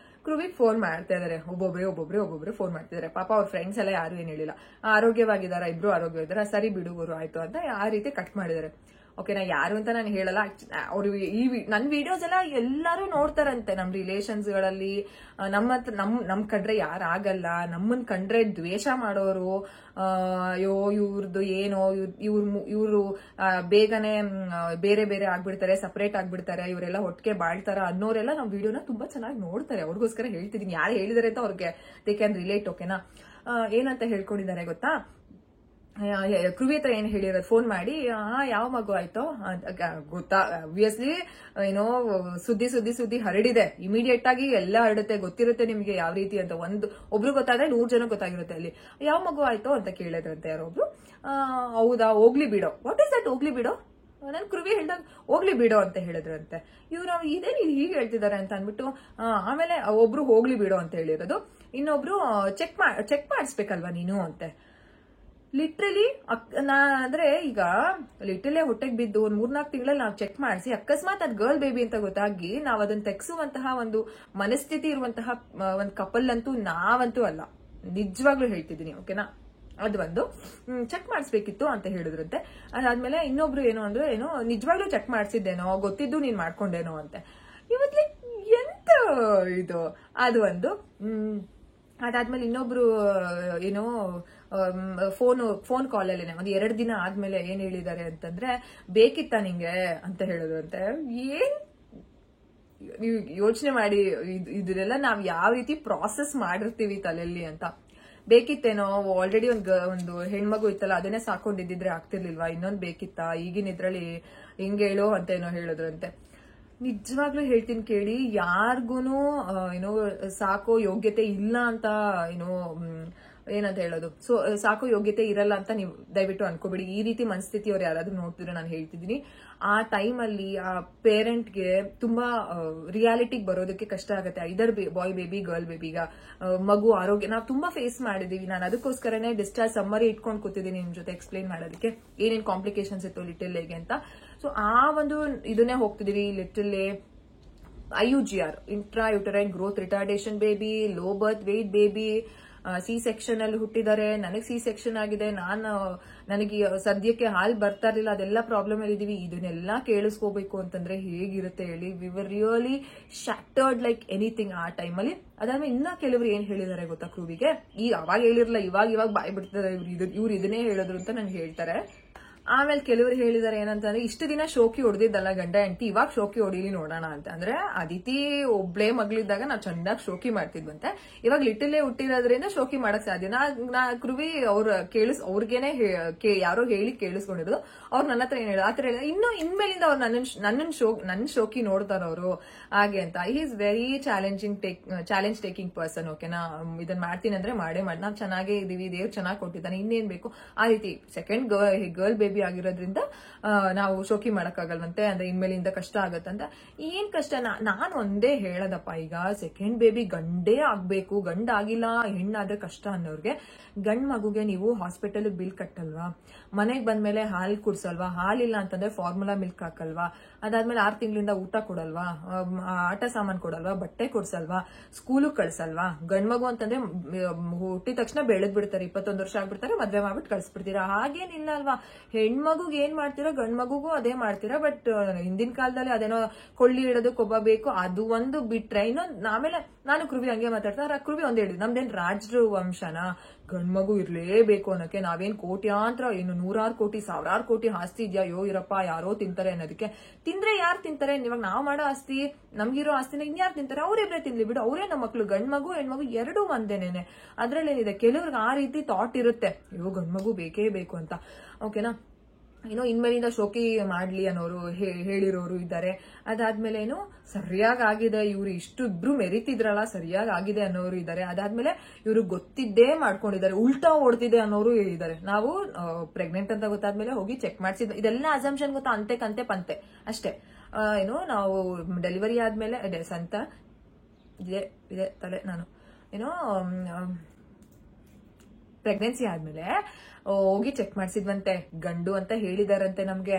ಕೃವಿಗೆ ಫೋನ್ ಮಾಡ್ತಾ ಇದಾರೆ, ಒಬ್ಬೊಬ್ರೆ ಫೋನ್ ಮಾಡ್ತಿದ್ದಾರೆ. ಪಾಪ ಅವ್ರ ಫ್ರೆಂಡ್ಸ್ ಎಲ್ಲ ಯಾರು ಏನ್ ಹೇಳಿಲ್ಲ, ಆರೋಗ್ಯವಾಗಿದಾರ, ಇಬ್ರು ಆರೋಗ್ಯವಾಗಿದಾರ, ಸರಿ ಬಿಡುಗರು ಆಯ್ತು ಅಂತ ಆ ರೀತಿ ಕಟ್ ಮಾಡಿದಾರೆ. ಓಕೆನಾ, ಯಾರು ಅಂತ ನಾನು ಹೇಳಲ್ಲ. ಅವ್ರು ನನ್ನ ವಿಡಿಯೋಸ್ ಎಲ್ಲ ಎಲ್ಲರೂ ನೋಡ್ತಾರಂತೆ, ನಮ್ ರಿಲೇಷನ್ಸ್ ಗಳಲ್ಲಿ. ನಮ್ ಕಂಡ್ರೆ ಯಾರಾಗಲ್ಲ, ನಮ್ಮನ್ ಕಂಡ್ರೆ ದ್ವೇಷ ಮಾಡೋರು, ಅಯ್ಯೋ ಇವ್ರದ್ದು ಏನೋ, ಇವ್ರು ಬೇಗನೆ ಬೇರೆ ಬೇರೆ ಆಗ್ಬಿಡ್ತಾರೆ, ಸಪರೇಟ್ ಆಗ್ಬಿಡ್ತಾರೆ, ಇವರೆಲ್ಲ ಒಟ್ಟಿಗೆ ಬಾಳ್ತಾರ ಅನ್ನೋರೆಲ್ಲ ನಮ್ ವಿಡಿಯೋನ ತುಂಬಾ ಚೆನ್ನಾಗಿ ನೋಡ್ತಾರೆ. ಅವ್ರಿಗೋಸ್ಕರ ಹೇಳ್ತಿದೀನಿ, ಯಾರು ಹೇಳಿದಾರೆ ಅಂತ ಅವ್ರಿಗೆ ದೇ ಕ್ಯಾನ್ ರಿಲೇಟ್. ಓಕೆನಾ, ಏನಂತ ಹೇಳ್ಕೊಂಡಿದ್ದಾರೆ ಗೊತ್ತಾ, ಕೃವಿ ಹತ್ರ ಏನ್ ಹೇಳಿರೋದು, ಫೋನ್ ಮಾಡಿ ಯಾವ ಮಗು ಆಯ್ತೋ ಗೊತ್ತಾ. ಅಬ್ವಿಯಸ್ಲಿ ಏನೋ ಸುದ್ದಿ ಹರಡಿದೆ, ಇಮಿಡಿಯೇಟ್ ಆಗಿ ಎಲ್ಲ ಹರಡುತ್ತೆ, ಗೊತ್ತಿರುತ್ತೆ ನಿಮ್ಗೆ ಯಾವ ರೀತಿ ಅಂತ. ಒಬ್ರು ಗೊತ್ತಾದ್ರೆ 100 ಜನ ಗೊತ್ತಾಗಿರುತ್ತೆ. ಅಲ್ಲಿ ಯಾವ ಮಗು ಆಯ್ತೋ ಅಂತ ಕೇಳಿದ್ರಂತೆ ಯಾರೊಬ್ರು. ಹೌದಾ, ಹೋಗ್ಲಿ ಬಿಡೋ. ವಾಟ್ ಇಸ್ ದಟ್ ಹೋಗ್ಲಿ ಬಿಡೋ? ನನ್ ಕೃವಿ ಹೇಳ್ದಾಗ ಹೋಗ್ಲಿ ಬಿಡೋ ಅಂತ ಹೇಳಿದ್ರಂತೆ. ಇವ್ರು ಇದೇನು ಹೀಗೆ ಹೇಳ್ತಿದ್ದಾರೆ ಅಂತ ಅಂದ್ಬಿಟ್ಟು, ಆಮೇಲೆ ಒಬ್ರು ಹೋಗ್ಲಿ ಬಿಡೋ ಅಂತ ಹೇಳಿರೋದು, ಇನ್ನೊಬ್ರು ಚೆಕ್ ಮಾಡಿಸ್ಬೇಕಲ್ವಾ ನೀನು ಅಂತೆ. ಲಿಟ್ರಲಿ ಅಂದ್ರೆ ಈಗ ಲಿಟ್ರಲಿ ಹೊಟ್ಟೆಗೆ ಬಿದ್ದು 3-4 ತಿಂಗಳಲ್ಲಿ ನಾವು ಚೆಕ್ ಮಾಡಿಸಿ ಅಕಸ್ಮಾತ್ ಅದ್ ಗರ್ಲ್ ಬೇಬಿ ಅಂತ ಗೊತ್ತಾಗಿ ನಾವ್ ಅದನ್ನ ತೆಗ್ಸುವಂತಹ ಒಂದು ಮನಸ್ಥಿತಿ ಇರುವಂತಹ ಒಂದು ಕಪಲ್ ಅಂತೂ ನಾವಂತೂ ಅಲ್ಲ, ನಿಜವಾಗ್ಲೂ ಹೇಳ್ತಿದ್ದೀನಿ. ಓಕೆನಾ, ಅದು ಒಂದು ಚೆಕ್ ಮಾಡಿಸ್ಬೇಕಿತ್ತು ಅಂತ ಹೇಳಿದ್ರಂತೆ. ಅದಾದ್ಮೇಲೆ ಇನ್ನೊಬ್ರು ಏನು ಅಂದ್ರೆ, ಏನೋ ನಿಜವಾಗ್ಲೂ ಚೆಕ್ ಮಾಡಿಸಿದ್ದೇನೋ, ಗೊತ್ತಿದ್ದು ನೀನ್ ಮಾಡ್ಕೊಂಡೇನೋ ಅಂತೆ. ಇವತ್ಲಿ ಎಂತ ಇದು, ಅದು ಒಂದು. ಅದಾದ್ಮೇಲೆ ಇನ್ನೊಬ್ರು ಏನೋ ಫೋನ್ ಕಾಲಲ್ಲೇನೆ ಒಂದು 2 ದಿನ ಆದ್ಮೇಲೆ ಏನ್ ಹೇಳಿದ್ದಾರೆ ಅಂತಂದ್ರೆ, ಬೇಕಿತ್ತ ನಿಂಗೆ ಅಂತ ಹೇಳಿದ್ರಂತೆ. ಏನ್ ನೀವು ಯೋಚನೆ ಮಾಡಿ, ಇದನ್ನೆಲ್ಲ ನಾವ್ ಯಾವ ರೀತಿ ಪ್ರಾಸೆಸ್ ಮಾಡಿರ್ತೀವಿ ತಲೆಯಲ್ಲಿ ಅಂತ. ಬೇಕಿತ್ತೇನೋ, ಆಲ್ರೆಡಿ ಒಂದು ಹೆಣ್ಮಗು ಇತ್ತಲ್ಲ, ಅದನ್ನೇ ಸಾಕೊಂಡಿದ್ದಿದ್ರೆ ಆಗ್ತಿರ್ಲಿಲ್ವಾ, ಇನ್ನೊಂದು ಬೇಕಿತ್ತಾ, ಈಗಿನ ಇದ್ರಲ್ಲಿ ಹಿಂಗೆ ಹೇಳೋ ಅಂತ ಏನೋ ಹೇಳಿದ್ರಂತೆ. ನಿಜವಾಗ್ಲೂ ಹೇಳ್ತೀನಿ ಕೇಳಿ, ಯಾರಿಗೂನು ಏನೋ ಸಾಕೋ ಯೋಗ್ಯತೆ ಇಲ್ಲ ಅಂತ ಏನೋ ಏನಂತ ಹೇಳೋದು, ಸಾಕೋ ಯೋಗ್ಯತೆ ಇರಲ್ಲ ಅಂತ ನೀವು ದಯವಿಟ್ಟು ಅನ್ಕೋಬೇಡಿ. ಈ ರೀತಿ ಮನಸ್ಥಿತಿ ಅವ್ರು ಯಾರಾದ್ರೂ ನೋಡ್ತಿದ್ರೆ ನಾನು ಹೇಳ್ತಿದ್ದೀನಿ, ಆ ಟೈಮಲ್ಲಿ ಆ ಪೇರೆಂಟ್ಗೆ ತುಂಬಾ ರಿಯಾಲಿಟಿಗೆ ಬರೋದಕ್ಕೆ ಕಷ್ಟ ಆಗುತ್ತೆ. ಐದರ್ ಬಾಯ್ ಬೇಬಿ ಗರ್ಲ್ ಬೇಬಿಗ ಮಗು ಆರೋಗ್ಯ ನಾವು ತುಂಬಾ ಫೇಸ್ ಮಾಡಿದೀವಿ. ನಾನು ಅದಕ್ಕೋಸ್ಕರನೇ ಡಿಸ್ಚಾರ್ಜ್ ಸಮ್ಮರಿ ಇಟ್ಕೊಂಡು ಕೂತಿದ್ದೀನಿ ನಿಮ್ ಜೊತೆ ಎಕ್ಸ್ಪ್ಲೈನ್ ಮಾಡೋದಕ್ಕೆ ಏನೇನ್ ಕಾಂಪ್ಲಿಕೇಶನ್ಸ್ ಇತ್ತು ಲಿಟಲ್ ಎಗೆ ಅಂತ. ಸೊ ಆ ಒಂದು ಇದನ್ನೇ ಹೋಗ್ತಿದೀವಿ. Little A IUGR, intra uterine growth retardation baby, low birth weight baby, C section ಅಲ್ಲಿ ಹುಟ್ಟಿದ್ದಾರೆ. ನನಗೆ ಸಿ ಸೆಕ್ಷನ್ ಆಗಿದೆ, ನನಗೆ ಸದ್ಯಕ್ಕೆ ಹಾಲ್ ಬರ್ತಾ ಇರ್ಲಿಲ್ಲ, ಅದೆಲ್ಲ ಪ್ರಾಬ್ಲಮ್ ಅಲ್ಲಿ ಇದೀವಿ. ಇದನ್ನೆಲ್ಲ ಕೇಳಿಸ್ಕೋಬೇಕು ಅಂತಂದ್ರೆ ಹೇಗಿರುತ್ತೆ ಹೇಳಿ. We were really shattered like anything ಆ ಟೈಮಲ್ಲಿ. ಅದಾದ್ಮೇಲೆ ಇನ್ನ ಕೆಲವರು ಏನ್ ಹೇಳಿದಾರೆ ಗೊತ್ತಾ ಕೃವಿಗೆ, ಈಗ ಅವಾಗ ಹೇಳಿರಲ್ಲ, ಇವಾಗ ಬಾಯ್ ಬಿಡ್ತಾರೆ ಇವ್ರು ಇದನ್ನೇ ಹೇಳಿದ್ರು ಅಂತ ನಂಗೆ ಹೇಳ್ತಾರೆ. ಆಮೇಲೆ ಕೆಲವರು ಹೇಳಿದಾರೆ ಏನಂತಂದ್ರೆ, ಇಷ್ಟು ದಿನ ಶೋಕಿ ಹೊಡೆದಿದ್ದಲ್ಲ ಗಂಡ ಹೆಂಡತಿ, ಇವಾಗ ಶೋಕಿ ಹೊಡೀಲಿ ನೋಡೋಣ ಅಂತ. ಅಂದ್ರೆ ಅದಿತಿ ಒಬ್ಳೇ ಮಗಳಿದ್ದಾಗ ನಾವು ಚೆನ್ನಾಗಿ ಶೋಕಿ ಮಾಡ್ತಿದ್ವಂತೆ, ಇವಾಗ ಲಿಟಲೇ ಹುಟ್ಟಿರೋದ್ರಿಂದ ಶೋಕಿ ಮಾಡಕ್ ಸಾಧ್ಯ. ನಾ ಕೃವಿ ಅವ್ರಿಗೇನೆ ಯಾರೋ ಹೇಳಿ ಕೇಳಿಸ್ಕೊಂಡಿರೋದು. ಅವ್ರು ನನ್ನ ಹತ್ರ ಏನ್ ಹೇಳಿದ್ರು, ಆತರ ಹೇಳಿದ ಇನ್ನು ಇನ್ಮೇಲಿಂದ ಅವ್ರು ನನ್ನ ಶೋಕಿ ನೋಡ್ತಾರ ಅವರು ಹಾಗೆ ಅಂತ. He is very challenge taking person. ಓಕೆನಾ, ಇದನ್ನ ಮಾಡ್ತೀನಿ ಅಂದ್ರೆ ಮಾಡೇ ಮಾಡಿ, ನಾವ್ ಚೆನ್ನಾಗೇ ಇದೀವಿ, ದೇವ್ರು ಚೆನ್ನಾಗಿ ಕೊಟ್ಟಿದ್ದಾನೆ, ಇನ್ನೇನ್ ಬೇಕು ಆ ರೀತಿ. ಸೆಕೆಂಡ್ ಗರ್ಲ್ ಬೇಬಿ ಆಗಿರೋದ್ರಿಂದ ನಾವು ಶೋಕಿ ಮಾಡಕ್ಕಾಗಲ್ವಂತೆ, ಅಂದ್ರೆ ಇನ್ಮೇಲಿಂದ ಕಷ್ಟ ಆಗತ್ತಂತ. ಏನ್ ಕಷ್ಟ, ನಾನು ಒಂದೇ ಹೇಳದಪ್ಪ, ಈಗ ಸೆಕೆಂಡ್ ಬೇಬಿ ಗಂಡೇ ಆಗ್ಬೇಕು, ಗಂಡ ಆಗಿಲ್ಲ ಹೆಣ್ಣಾದ್ರೆ ಕಷ್ಟ ಅನ್ನೋರ್ಗೆ, ಗಂಡ್ ಮಗುಗೆ ನೀವು ಹಾಸ್ಪಿಟಲ್ ಬಿಲ್ ಕಟ್ಟಲ್ವಾ, ಮನೆಗ್ ಬಂದ್ಮೇಲೆ ಹಾಲ್ ಕುಡ್ಸಲ್ವಾ, ಹಾಲಿಲ್ಲ ಅಂತಂದ್ರೆ ಫಾರ್ಮುಲಾ ಮಿಲ್ಕ್ ಹಾಕಲ್ವಾ, ಅದಾದ್ಮೇಲೆ 6 ತಿಂಗಳಿಂದ ಊಟ ಕೊಡಲ್ವಾ, ಆಟ ಸಾಮಾನ್ ಕೊಡಲ್ವಾ, ಬಟ್ಟೆ ಕೊಡ್ಸಲ್ವಾ, ಸ್ಕೂಲು ಕಳ್ಸಲ್ವಾ. ಗಂಡ್ ಮಗು ಅಂತಂದ್ರೆ ಹುಟ್ಟಿದ ತಕ್ಷಣ ಬೆಳೆದ್ ಬಿಡ್ತಾರೆ, 21 ವರ್ಷ ಆಗ್ಬಿಡ್ತಾರೆ, ಮದ್ವೆ ಮಾಡ್ಬಿಟ್ಟು ಕಳ್ಸ್ಬಿಡ್ತೀರಾ. ಹಾಗೇನಿಲ್ಲ ಅಲ್ವಾ, ಹೆಣ್ಮಗುಗ್ ಏನ್ ಮಾಡ್ತೀರಾ ಗಂಡ್ ಮಗುಗೂ ಅದೇ ಮಾಡ್ತೀರಾ. ಬಟ್ ಹಿಂದಿನ ಕಾಲದಲ್ಲಿ ಅದೇನೋ ಕೊಳ್ಳಿ ಇಡೋದು ಕೊಬ್ಬ ಬೇಕು, ಅದು ಒಂದು ಬಿಟ್ರೆ ಇನ್ನೊಂದು. ಆಮೇಲೆ ನಾನು ಕೃವಿ ಹಂಗೆ ಮಾತಾಡ್ತಾರೆ, ಕೃವಿ ಒಂದ್ ಹೇಳಿದ್ರು, ನಮ್ದೇನ್ ರಾಜ್ರ ವಂಶನ ಗಂಡ್ ಮಗು ಇರ್ಲೇಬೇಕು ಅನ್ನೋಕೆ, ನಾವೇನ್ ಕೋಟ್ಯಾಂತರ ಏನು 100,000 ಕೋಟಿ 1,000 ಕೋಟಿ ಆಸ್ತಿ ಇದೆಯಾ, ಇರಪ್ಪ ಯಾರೋ ತಿಂತಾರೆ ಅನ್ನೋದಕ್ಕೆ. ತಿಂದ್ರೆ ಯಾರು ತಿಂತಾರೆ, ಇವಾಗ ನಾವು ಮಾಡೋ ಆಸ್ತಿ, ನಮ್ಗಿರೋ ಆಸ್ತಿನ ಇನ್ಯಾರು ತಿಂತಾರೆ, ಅವ್ರೇಬ್ರೆ ತಿನ್ಲಿ ಬಿಡು, ಅವರೇ ನಮ್ಮ ಮಕ್ಳು. ಗಂಡ್ ಮಗು ಹೆಣ್ಮಗು ಎರಡೂ ಒಂದೇನೇನೆ. ಅದ್ರಲ್ಲೇನಿದೆ, ಕೆಲವ್ರಿಗೆ ಆ ರೀತಿ ಥಾಟ್ ಇರುತ್ತೆ, ಅಯ್ಯೋ ಗಂಡ್ ಮಗು ಬೇಕೇ ಬೇಕು ಅಂತ. ಓಕೆನಾ, ಏನೋ ಇನ್ಮೇಲಿಂದ ಶೋಕಿ ಮಾಡ್ಲಿ ಅನ್ನೋರು ಹೇಳಿರೋರು ಇದ್ದಾರೆ. ಅದಾದ್ಮೇಲೆ ಏನು ಸರಿಯಾಗಿ ಆಗಿದೆ, ಇವ್ರು ಇಬ್ರು ಮೆರಿತಿದ್ರಲ್ಲ ಸರಿಯಾಗಿ ಆಗಿದೆ ಅನ್ನೋರು ಇದ್ದಾರೆ. ಅದಾದ್ಮೇಲೆ ಇವ್ರು ಗೊತ್ತಿದ್ದೇ ಮಾಡ್ಕೊಂಡಿದ್ದಾರೆ, ಉಲ್ಟಾ ಓಡ್ತಿದೆ ಅನ್ನೋರು ಇದ್ದಾರೆ. ನಾವು ಪ್ರೆಗ್ನೆಂಟ್ ಅಂತ ಗೊತ್ತಾದ್ಮೇಲೆ ಹೋಗಿ ಚೆಕ್ ಮಾಡಿಸಿದ್ವಿ. ಇದೆಲ್ಲ ಅಸಂಪ್ಷನ್ ಗೊತ್ತಾ, ಅಂತೆ ಕಂತೆ ಪಂತೆ ಅಷ್ಟೇ. ಏನೋ ನಾವು ಡೆಲಿವರಿ ಆದ್ಮೇಲೆ ಸಂತ ಇದೆ ತಲೆ ನಾನು ಏನೋ ಪ್ರೆಗ್ನೆನ್ಸಿ ಆದ್ಮೇಲೆ ಹೋಗಿ ಚೆಕ್ ಮಾಡಿಸಿದ್ವಂತೆ, ಗಂಡು ಅಂತ ಹೇಳಿದಾರಂತೆ ನಮ್ಗೆ.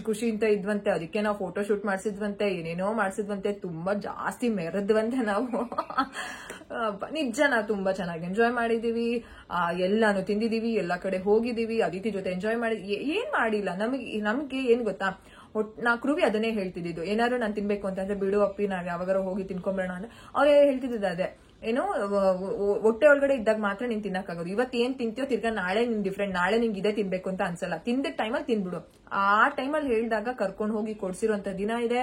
ಖುಷಿ ಅಂತ ಇದ್ವಂತೆ, ಅದಕ್ಕೆ ನಾವು ಫೋಟೋ ಶೂಟ್ ಮಾಡಿಸಿದ್ವಂತೆ, ಏನೇನೋ ಮಾಡಿಸಿದ್ವಂತೆ, ತುಂಬಾ ಜಾಸ್ತಿ ಮೆರೆದ್ವಂತೆ ನಾವು. ನಿಜ ನಾವು ತುಂಬಾ ಚೆನ್ನಾಗಿ ಎಂಜಾಯ್ ಮಾಡಿದೀವಿ, ಎಲ್ಲಾನು ತಿಂದಿದೀವಿ, ಎಲ್ಲಾ ಕಡೆ ಹೋಗಿದೀವಿ, ಅದಿತಿ ಜೊತೆ ಎಂಜಾಯ್ ಮಾಡಿ ಏನ್ ಮಾಡಿಲ್ಲ. ನಮ್ಗೆ ಏನ್ ಗೊತ್ತಾ, ನಾ ಕೃವಿ ಅದನ್ನೇ ಹೇಳ್ತಿದ್ದು, ಏನಾದ್ರು ನಾನು ತಿನ್ಬೇಕು ಅಂತಂದ್ರೆ ಬಿಡು ಅಪ್ಪಿ, ನಾವ್ ಯಾವಾಗಾರ ಹೋಗಿ ತಿನ್ಕೊಂಬೇಡ ಅಂದ್ರೆ ಅವ್ರು ಹೇಳ್ತಿದ್ದ ಅದೇ, ಏನೋ ಹೊಟ್ಟೆ ಒಳಗಡೆ ಇದ್ದಾಗ ಮಾತ್ರ ನೀನ್ ತಿನ್ನಕ್ಕಾಗೋದು. ಇವತ್ತು ಏನ್ ತಿಂತೀಯೋ ತಿರ್ಗಾ ನಾಳೆ ನಿನ್ ಡಿಫ್ರೆಂಟ್, ನಾಳೆ ನಿಂಗೆ ಇದೇ ತಿನ್ಬೇಕು ಅಂತ ಅನ್ಸಲ್ಲ. ತಿಂದ ಟೈಮಲ್ಲಿ ತಿನ್ಬಿಡು. ಆ ಟೈಮಲ್ಲಿ ಹೇಳಿದಾಗ ಕರ್ಕೊಂಡು ಹೋಗಿ ಕೊಡ್ಸಿರೋಂತ ದಿನ ಇದೆ.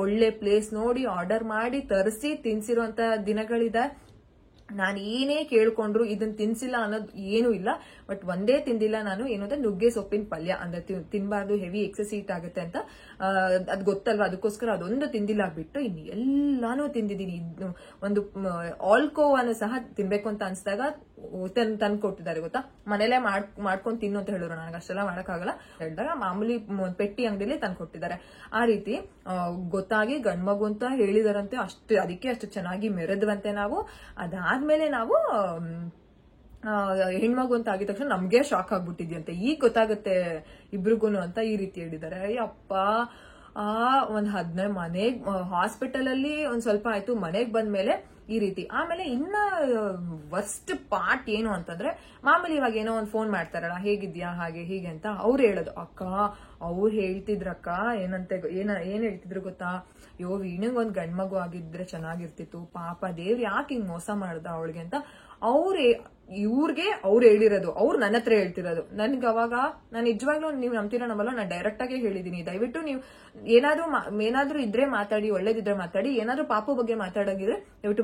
ಒಳ್ಳೆ ಪ್ಲೇಸ್ ನೋಡಿ ಆರ್ಡರ್ ಮಾಡಿ ತರಿಸಿ ತಿನ್ಸಿರೋಂತ ದಿನಗಳಿದೆ. ನಾನು ಏನೇ ಕೇಳ್ಕೊಂಡ್ರು ಇದನ್ನ ತಿನ್ಸಿಲ್ಲ ಅನ್ನೋದು ಏನೂ ಇಲ್ಲ. ಬಟ್ ಒಂದೇ ತಿಂದಿಲ್ಲ ನಾನು, ಏನಂದ್ರೆ ನುಗ್ಗೆ ಸೊಪ್ಪಿನ ಪಲ್ಯ ಅಂದ್ರೆ ತಿನ್ಬಾರ್ದು, ಹೆವಿ ಎಕ್ಸೆಸ್ ಹೀಟ್ ಆಗುತ್ತೆ ಅಂತ ಅದ್ ಗೊತ್ತಲ್ವಾ, ಅದಕ್ಕೋಸ್ಕರ ಅದೊಂದು ತಿಂದಿಲ್ಲ ಬಿಟ್ಟು ಇನ್ನು ಎಲ್ಲಾನು ತಿಂದಿದ್ದೀನಿ. ಒಂದು ಆಲ್ಕೋವನ್ನು ಸಹ ತಿನ್ಬೇಕು ಅಂತ ಅನ್ಸ್ದಾಗ ತಂದು ಕೊಟ್ಟಿದ್ದಾರೆ ಗೊತ್ತಾ. ಮನೇಲೆ ಮಾಡ್ಕೊಂಡು ತಿನ್ನು ಅಂತ ಹೇಳಿದ್ರು, ನನಗೆ ಅಷ್ಟೆಲ್ಲ ಮಾಡಕ್ಕಾಗಲ್ಲ ಹೇಳಿದಾಗ ಮಾಮೂಲಿ ಪೆಟ್ಟಿ ಅಂಗಡಿಲಿ ತಂದು ಕೊಟ್ಟಿದ್ದಾರೆ. ಆ ರೀತಿ ಗೊತ್ತಾಗಿ ಗಂಡ್ಮಗು ಅಂತ ಹೇಳಿದಾರಂತೆ, ಅದಕ್ಕೆ ಅಷ್ಟು ಚೆನ್ನಾಗಿ ಮೆರೆದ್ವಂತೆ ನಾವು. ಅದಾದ್ಮೇಲೆ ನಾವು ಹೆಣ್ಮಗು ಅಂತ ಆಗಿದ ತಕ್ಷಣ ನಮ್ಗೆ ಶಾಕ್ ಆಗ್ಬಿಟ್ಟಿದ್ಯಂತೆ, ಈಗ ಗೊತ್ತಾಗುತ್ತೆ ಇಬ್ರಿಗೂನು ಅಂತ ಈ ರೀತಿ ಹೇಳಿದ್ದಾರೆ. ಅಯ್ಯಪ್ಪ, ಒಂದ್ 15 ಮನೆಗ್ ಹಾಸ್ಪಿಟಲ್ ಅಲ್ಲಿ ಒಂದ್ ಸ್ವಲ್ಪ ಆಯ್ತು, ಮನೆಗ್ ಬಂದ್ಮೇಲೆ ಈ ರೀತಿ. ಆಮೇಲೆ ಇನ್ನ ವರ್ಸ್ಟ್ ಪಾರ್ಟ್ ಏನು ಅಂತಂದ್ರೆ, ಮಾಮೂಲಿ ಇವಾಗ ಏನೋ ಒಂದ್ ಫೋನ್ ಮಾಡ್ತಾರಲ್ಲ, ಹೇಗಿದ್ಯಾ ಹಾಗೆ ಹೀಗೆ ಅಂತ ಅವ್ರು ಹೇಳೋದು. ಅವ್ರು ಹೇಳ್ತಿದ್ರಕ್ಕ ಏನ್ ಹೇಳ್ತಿದ್ರು ಗೊತ್ತಾ, ವೀಣಂಗ್ ಒಂದ್ ಗಂಡ್ಮಗು ಆಗಿದ್ರೆ ಚೆನ್ನಾಗಿರ್ತಿತ್ತು, ಪಾಪ ದೇವ್ರು ಯಾಕೆ ಹಿಂಗ್ ಮೋಸ ಮಾಡ್ದ ಅವಳಿಗೆ ಅಂತ ಇವ್ರಿಗೆ ಅವ್ರು ಹೇಳಿರೋದು. ಅವ್ರು ನನ್ನ ಹತ್ರ ಹೇಳ್ತಿರೋದು. ನನ್ಗೆ ಅವಾಗ ನಾನು ನಿಜವಾಗ್ಲೂ, ನೀವು ನಂಬ್ತೀರಾ ನಂಬಲ್ಲ, ನಾನು ಡೈರೆಕ್ಟ್ ಆಗಿ ಹೇಳಿದೀನಿ, ದಯವಿಟ್ಟು ನೀವು ಏನಾದ್ರೂ ಇದ್ರೆ ಮಾತಾಡಿ, ಒಳ್ಳೇದಿದ್ರೆ ಮಾತಾಡಿ, ಏನಾದ್ರೂ ಪಾಪು ಬಗ್ಗೆ ಮಾತಾಡೋಗಿದ್ರೆ ದಯವಿಟ್ಟು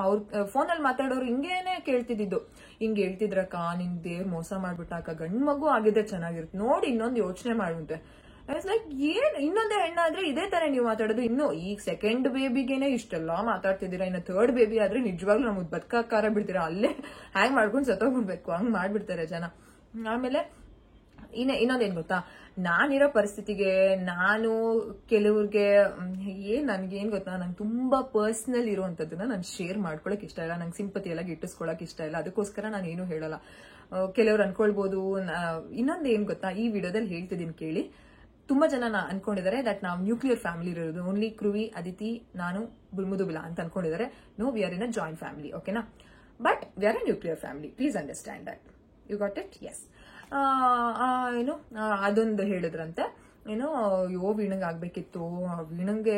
ಅವ್ರ ಫೋನಲ್ಲಿ ಮಾತಾಡೋರು ಹಿಂಗೇನೆ ಕೇಳ್ತಿದ್ದು, ಹಿಂಗ್ ಹೇಳ್ತಿದ್ರಕ್ಕ ನಿನ್ ದೇವ್ರು ಮೋಸ ಮಾಡ್ಬಿಟ್ಟಾಕ, ಗಂಡ್ ಮಗು ಆಗಿದ್ರೆ ಚೆನ್ನಾಗಿರುತ್ತೆ ನೋಡಿ, ಇನ್ನೊಂದು ಯೋಚನೆ ಮಾಡುವಂತೆ. ಲೈಕ್ ಇನ್ನೊಂದೇ ಹೆಣ್ಣಾದ್ರೆ ಇದೇ ತರ ನೀವು ಮಾತಾಡೋದು. ಇನ್ನು ಈಗ ಸೆಕೆಂಡ್ ಬೇಬಿಗೆನೆ ಇಷ್ಟೆಲ್ಲ ಮಾತಾಡ್ತಿದ್ದೀರಾ, ಇನ್ನು ಥರ್ಡ್ ಬೇಬಿ ಆದ್ರೆ ನಿಜವಾಗ್ಲೂ ನಮಗ್ ಬದುಕಾಕಾರ ಬಿಡ್ತೀರಾ, ಅಲ್ಲೇ ಹ್ಯಾಂಗ್ ಮಾಡ್ಕೊಂಡು ಸತ್ತೋಗ್ಬಿಡ್ಬೇಕು, ಹಂಗ್ ಮಾಡ್ಬಿಡ್ತಾರೆ ಜನ. ಆಮೇಲೆ ಇನ್ನೊಂದೇನ್ ಗೊತ್ತಾ, ನಾನಿರೋ ಪರಿಸ್ಥಿತಿಗೆ ನಾನು ಕೆಲವ್ರಿಗೆ ನನ್ಗೇನ್ ಗೊತ್ತಾ, ನಂಗೆ ತುಂಬಾ ಪರ್ಸನಲ್ ಇರುವಂತದ್ದನ್ನ ನಾನು ಶೇರ್ ಮಾಡ್ಕೊಳಕ್ ಇಷ್ಟ ಇಲ್ಲ, ನಂಗೆ ಸಿಂಪತಿ ಎಲ್ಲ ಗಿಟ್ಟಿಸ್ಕೊಳಕ್ ಇಷ್ಟ ಇಲ್ಲ, ಅದಕ್ಕೋಸ್ಕರ ನಾನು ಏನು ಹೇಳಲ್ಲ. ಕೆಲವ್ರು ಅನ್ಕೊಳ್ಬಹುದು. ಇನ್ನೊಂದು ಏನ್ ಗೊತ್ತಾ, ಈ ವಿಡಿಯೋದಲ್ಲಿ ಹೇಳ್ತಿದ್ದೀನಿ ಕೇಳಿ. ತುಂಬಾ ಜನ ಅನ್ಕೊಂಡಿದ್ದಾರೆ ದಟ್ ನಾವು ನ್ಯೂಕ್ಲಿಯರ್ ಫ್ಯಾಮಿಲಿ ಇರೋದು, ಓನ್ಲಿ ಕೃವಿ, ಅದಿತಿ, ನಾನು, ಮುದುಬಿಲಾ ಅಂತ ಅನ್ಕೊಂಡಿದ್ದಾರೆ. No, we are in a joint family, ಓಕೆನಾ. But we are a nuclear family, please understand that. You got it? Yes. ಏನು ಅದೊಂದು ಹೇಳಿದ್ರಂತೆ, ಏನೋ ವೀಣಂಗ್ ಆಗ್ಬೇಕಿತ್ತು, ವೀಣಂಗೆ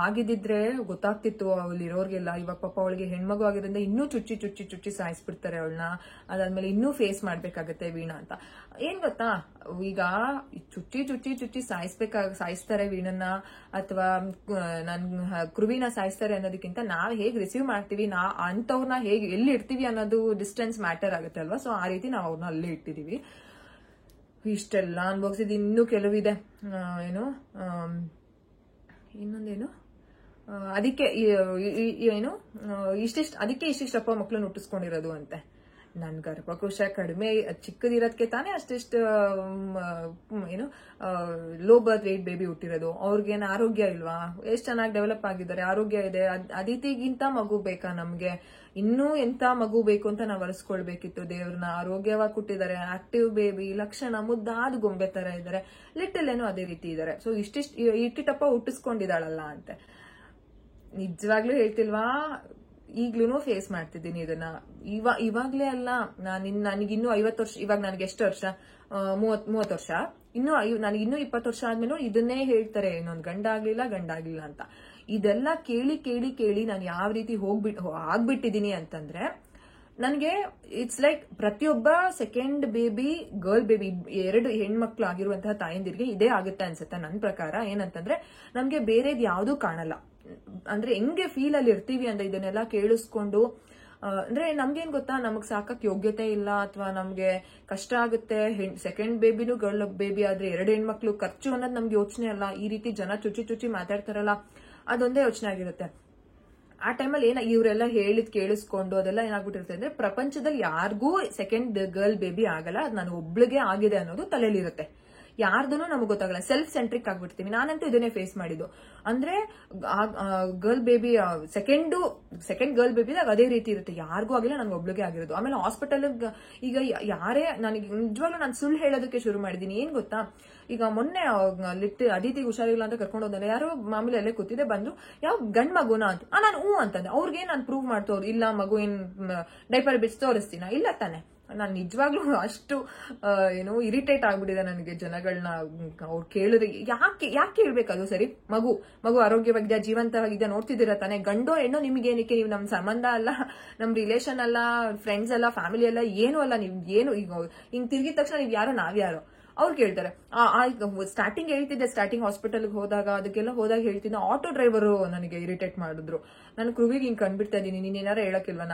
ಆಗಿದ್ದಿದ್ರೆ ಗೊತ್ತಾಗ್ತಿತ್ತು ಅಲ್ಲಿರೋರ್ಗೆಲ್ಲ. ಇವಾಗ ಪಾಪ ಅವಳಿಗೆ ಹೆಣ್ಮಗು ಆಗಿರೋದ್ರಿಂದ ಇನ್ನೂ ಚುಚ್ಚಿ ಸಾಯಿಸ್ಬಿಡ್ತಾರೆ ಅವಳನ್ನ. ಅದಾದ್ಮೇಲೆ ಇನ್ನೂ ಫೇಸ್ ಮಾಡ್ಬೇಕಾಗತ್ತೆ ವೀಣಾ ಅಂತ. ಏನ್ ಗೊತ್ತಾ, ಈಗ ಚುಚ್ಚಿ ಸಾಯಿಸ್ತಾರೆ ವೀಣನ್ನ, ಅಥವಾ ನನ್ ಕೃವಿನ ಸಾಯಿಸ್ತಾರೆ ಅನ್ನೋದಕ್ಕಿಂತ ನಾವ್ ಹೇಗ್ ರಿಸೀವ್ ಮಾಡ್ತೀವಿ, ಅಂತವ್ರನ್ನ ಹೇಗೆ ಎಲ್ಲಿ ಇಡ್ತೀವಿ ಅನ್ನೋದು ಡಿಸ್ಟೆನ್ಸ್ ಮ್ಯಾಟರ್ ಆಗುತ್ತೆ ಅಲ್ವಾ. ಸೊ ಆ ರೀತಿ ನಾವು ಅವ್ರನ್ನ ಅಲ್ಲೇ ಇಟ್ಟಿದೀವಿ. ಇಷ್ಟೆಲ್ಲ ಅನ್ಭೋಗಿಸಿದ್ ಇನ್ನೂ ಕೆಲವಿದೆ. ಏನು ಇನ್ನೊಂದೇನು, ಅದಕ್ಕೆ ಏನು ಇಷ್ಟಿಷ್ಟಪ್ಪ ಮಕ್ಳನ್ನ ಹುಟ್ಟಿಸ್ಕೊಂಡಿರೋದು ಅಂತೆ. ನನ್ ಗರ್ಭಕೋಶ ಕಡಿಮೆ ಚಿಕ್ಕದಿರೋದಕ್ಕೆ ತಾನೇ ಅಷ್ಟಿಷ್ಟು ಏನು ಲೋ ಬರ್ತ್ ವೇಟ್ ಬೇಬಿ ಹುಟ್ಟಿರೋದು. ಅವ್ರಿಗೇನು ಆರೋಗ್ಯ ಇಲ್ವಾ? ಎಷ್ಟ್ ಚೆನ್ನಾಗಿ ಡೆವಲಪ್ ಆಗಿದ್ದಾರೆ, ಆರೋಗ್ಯ ಇದೆ. ಅದಿತಿಗಿಂತ ಮಗು ಬೇಕಾ ನಮ್ಗೆ? ಇನ್ನೂ ಎಂತ ಮಗು ಬೇಕು ಅಂತ ನಾವು ಅರಸ್ಕೊಳ್ಬೇಕಿತ್ತು ದೇವ್ರನ್ನ. ಆರೋಗ್ಯವಾಗಿ ಕೊಟ್ಟಿದ್ದಾರೆ, ಆಕ್ಟಿವ್ ಬೇಬಿ, ಲಕ್ಷಣ ಮುದ್ದಾದ ಗೊಂಬೆ ತರ ಇದ್ದಾರೆ. ಲಿಟಲ್ ಏನೋ ಅದೇ ರೀತಿ ಇದ್ದಾರೆ. ಸೊ ಇಟ್ಟಿಟ್ಟಪ್ಪ ಹುಟ್ಟಿಸ್ಕೊಂಡಿದ್ದಾಳಲ್ಲ ಅಂತೆ. ನಿಜವಾಗ್ಲೂ ಹೇಳ್ತಿಲ್ವಾ, ಈಗ್ಲೂ ಫೇಸ್ ಮಾಡ್ತಿದ್ದೀನಿ ಇದನ್ನ. ಇವಾಗ್ಲೇ ಅಲ್ಲ, ನನಗಿನ್ನೂ 50 ವರ್ಷ, ಇವಾಗ ನನಗೆ ಎಷ್ಟು ವರ್ಷ, 30 ವರ್ಷ, ನನಗಿನ್ನೂ 20 ವರ್ಷ ಆದ್ಮೇಲೆ ಇದನ್ನೇ ಹೇಳ್ತಾರೆ, ಇನ್ನೊಂದು ಗಂಡ ಆಗ್ಲಿಲ್ಲ ಅಂತ. ಇದೆಲ್ಲ ಕೇಳಿ ನಾನು ಯಾವ ರೀತಿ ಆಗ್ಬಿಟ್ಟಿದೀನಿ ಅಂತಂದ್ರೆ, ನನಗೆ ಇಟ್ಸ್ ಲೈಕ್ ಪ್ರತಿಯೊಬ್ಬ ಸೆಕೆಂಡ್ ಬೇಬಿ, ಗರ್ಲ್ ಬೇಬಿ, 2 ಹೆಣ್ಮಕ್ಳು ಆಗಿರುವಂತಹ ತಾಯಂದಿರಿಗೆ ಇದೇ ಆಗುತ್ತೆ ಅನ್ಸುತ್ತೆ ನನ್ನ ಪ್ರಕಾರ. ಏನಂತಂದ್ರೆ ನಮ್ಗೆ ಬೇರೆದ್ ಯಾವ್ದೂ ಕಾಣಲ್ಲ. ಅಂದ್ರೆ ಹೆಂಗೆ ಫೀಲ್ ಅಲ್ಲಿ ಇರ್ತೀವಿ ಅಂದ್ರೆ ಇದನ್ನೆಲ್ಲ ಕೇಳಿಸ್ಕೊಂಡು ಅಂದ್ರೆ ನಮ್ಗೇನ್ ಗೊತ್ತಾ, ನಮಗ್ ಸಾಕಕ್ ಯೋಗ್ಯತೆ ಇಲ್ಲ ಅಥವಾ ನಮ್ಗೆ ಕಷ್ಟ ಆಗುತ್ತೆ, ಸೆಕೆಂಡ್ ಬೇಬಿನೂ ಗರ್ಲ್ ಬೇಬಿ ಆದ್ರೆ 2 ಹೆಣ್ಮಕ್ಳು ಖರ್ಚು ಅನ್ನೋದು ನಮ್ಗೆ ಯೋಚನೆ ಅಲ್ಲ. ಈ ರೀತಿ ಜನ ಚುಚ್ಚಿ ಮಾತಾಡ್ತಾರಲ್ಲ, ಅದೊಂದೇ ಯೋಚನೆ ಆಗಿರುತ್ತೆ. ಆ ಟೈಮಲ್ಲಿ ಇವರೆಲ್ಲ ಹೇಳಿದ್ ಕೇಳಿಸ್ಕೊಂಡು ಅದೆಲ್ಲ ಏನಾಗ್ಬಿಟ್ಟಿರುತ್ತೆ ಅಂದ್ರೆ, ಪ್ರಪಂಚದಲ್ಲಿ ಯಾರಿಗೂ ಸೆಕೆಂಡ್ ಗರ್ಲ್ ಬೇಬಿ ಆಗಲ್ಲ, ಅದು ನಾನು ಒಬ್ಳಿಗೆ ಆಗಿದೆ ಅನ್ನೋದು ತಲೆಯಲ್ಲಿರುತ್ತೆ. ಯಾರ್ದೂ ನಮಗ್ ಗೊತ್ತಾಗಲ್ಲ, ಸೆಲ್ಫ್ ಸೆಂಟ್ರಿಕ್ ಆಗ್ಬಿಡ್ತೀವಿ. ನಾನಂತೂ ಇದನ್ನೇ ಫೇಸ್ ಮಾಡಿದ್ದು. ಅಂದ್ರೆ ಗರ್ಲ್ ಬೇಬಿ ಸೆಕೆಂಡ್ ಗರ್ಲ್ ಬೇಬಿದಾಗ ಅದೇ ರೀತಿ ಇರುತ್ತೆ, ಯಾರಿಗೂ ಆಗಿಲ್ಲ, ನನ್ಗೆ ಒಬ್ಳಿಗೆ ಆಗಿರೋದು. ಆಮೇಲೆ ಹಾಸ್ಪಿಟಲ್ ಈಗ ಯಾರೇ ನನಗೆ ನಿಜವಾಗ್ಲೂ ನಾನು ಸುಳ್ಳು ಹೇಳೋದಕ್ಕೆ ಶುರು ಮಾಡಿದೀನಿ. ಏನ್ ಗೊತ್ತಾ, ಈಗ ಮೊನ್ನೆ ಅದಿತಿಗೆ ಹುಷಾರಿಲ್ಲ ಅಂತ ಕರ್ಕೊಂಡು ಹೋದಲ್ಲ, ಯಾರೋ ಮಾಮೂಲಿ ಅಲ್ಲೇ ಕೂತಿದೆ, ಬಂದು ಯಾವ ಗಂಡ್ ಮಗುನಾ ಅಂತ ನಾನು ಅಂತಂದೆ. ಅವ್ರಿಗೆ ನಾನು ಪ್ರೂವ್ ಮಾಡ್ತವ್ರು, ಇಲ್ಲ ಮಗು ಏನ್ ಡೈಪರ್ ಬಿಚ್ಚಿ ತೋರಿಸ್ತೀನ, ಇಲ್ಲ ತಾನೆ. ನಾನು ನಿಜವಾಗ್ಲೂ ಅಷ್ಟು ಇರಿಟೇಟ್ ಆಗ್ಬಿಟ್ಟಿದೆ ನನಗೆ ಜನಗಳನ್ನ. ಅವ್ರು ಕೇಳಿದ್ರೆ ಯಾಕೆ ಕೇಳ್ಬೇಕದು? ಸರಿ, ಮಗು ಆರೋಗ್ಯವಾಗಿದೆ, ಜೀವಂತವಾಗಿದೆ, ನೋಡ್ತಿದ್ದೀರಾ ತಾನೆ. ಗಂಡೋ ಹೆಣ್ಣೋ ನಿಮ್ಗೇನಕ್ಕೆ? ನೀವು ನಮ್ ಸಂಬಂಧ ಅಲ್ಲ, ನಮ್ ರಿಲೇಷನ್ ಅಲ್ಲ, ಫ್ರೆಂಡ್ಸ್ ಅಲ್ಲ, ಫ್ಯಾಮಿಲಿ ಅಲ್ಲ, ಏನು ಅಲ್ಲ. ನೀವ್ ಏನು ಈಗ ಹಿಂಗ್ ತಿರ್ಗಿದ ತಕ್ಷಣ ನೀವ್ ಯಾರೋ ನಾವ್ಯಾರೋ ಅವ್ರು ಕೇಳ್ತಾರೆ. ಸ್ಟಾರ್ಟಿಂಗ್ ಹೇಳ್ತಿದ್ದೆ, ಸ್ಟಾರ್ಟಿಂಗ್ ಹಾಸ್ಪಿಟಲ್ಗೆ ಹೋದಾಗ ಅದಕ್ಕೆಲ್ಲ ಹೋದಾಗ ಹೇಳ್ತಿದ್ದೆ. ಆಟೋ ಡ್ರೈವರು ನನಗೆ ಇರಿಟೇಟ್ ಮಾಡಿದ್ರು. ನಾನು ಕ್ರೂವಿಗೆ ಹಿಂಗ್ ಕಂಡ್ಬಿಡ್ತಾ ಇದೀನಿ, ನೀನ್ ಏನಾರ ಹೇಳಕ್ಕಿಲ್ವಾ?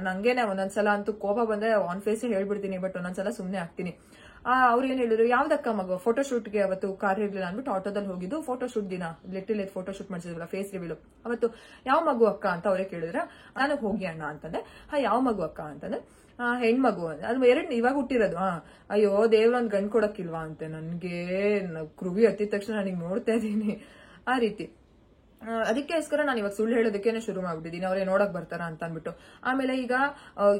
ನಂಗೇನೆ ಒಂದೊಂದ್ಸಲ ಅಂತೂ ಕೋಪ ಬಂದ್ರೆ ಆನ್ ಫೇಸ್ ಹೇಳ್ಬಿಡ್ತೀನಿ, ಬಟ್ ಒಂದೊಂದ್ಸಲ ಸುಮ್ನೆ ಆಗ್ತೀನಿ. ಅವ್ರು ಏನ್ ಹೇಳಿದ್ರು, ಯಾವ್ದಕ್ಕ ಮಗು ಫೋಟೋಶೂಟ್ಗೆ ಅವತ್ತು ಕಾರ್ ಇರ್ಲಿಲ್ಲ ಅಂದ್ಬಿಟ್ಟು ಆಟೋದಲ್ಲಿ ಹೋಗಿದ್ದು, ಫೋಟೋಶೂಟ್ ದಿನ ಲಿಟಲ್ ಫೋಟೋಶೂಟ್ ಮಾಡಿಸಿದ್ವಲ್ಲ, ಫೇಸ್ ರಿವೀಲ್ ಅವತ್ತು. ಯಾವ ಮಗು ಅಕ್ಕ ಅಂತ ಅವರೇ ಕೇಳಿದ್ರ. ನನಗ್ ಹೋಗಿ ಅಣ್ಣ ಅಂತಂದೆ. ಯಾವ ಮಗು ಅಕ್ಕ ಅಂತಂದ್ರೆ, ಹೆಣ್ಮಗು ಅದು 2 ಇವಾಗ ಹುಟ್ಟಿರೋದು. ಅಯ್ಯೋ ದೇವ್ರೊಂದ್ ಗಂಡ್ ಕೊಡಕ್ಕಿಲ್ವಾ ಅಂತೆ. ನನ್ಗೆ ಕ್ರುವಿ ಹತ್ತಿದ ತಕ್ಷಣ ನನಗೆ ನೋಡ್ತಾ ಇದೀನಿ ಆ ರೀತಿ. ಅದಕ್ಕೋಸ್ಕರ ನಾನು ಇವಾಗ ಸುಳ್ಳು ಹೇಳೋದಕ್ಕೇನೆ ಶುರು ಮಾಡ್ಬಿಟ್ಟಿದ್ದೀನಿ, ಅವ್ರೇ ನೋಡಕ್ ಬರ್ತಾರ ಅಂತ ಅನ್ಬಿಟ್ಟು. ಆಮೇಲೆ ಈಗ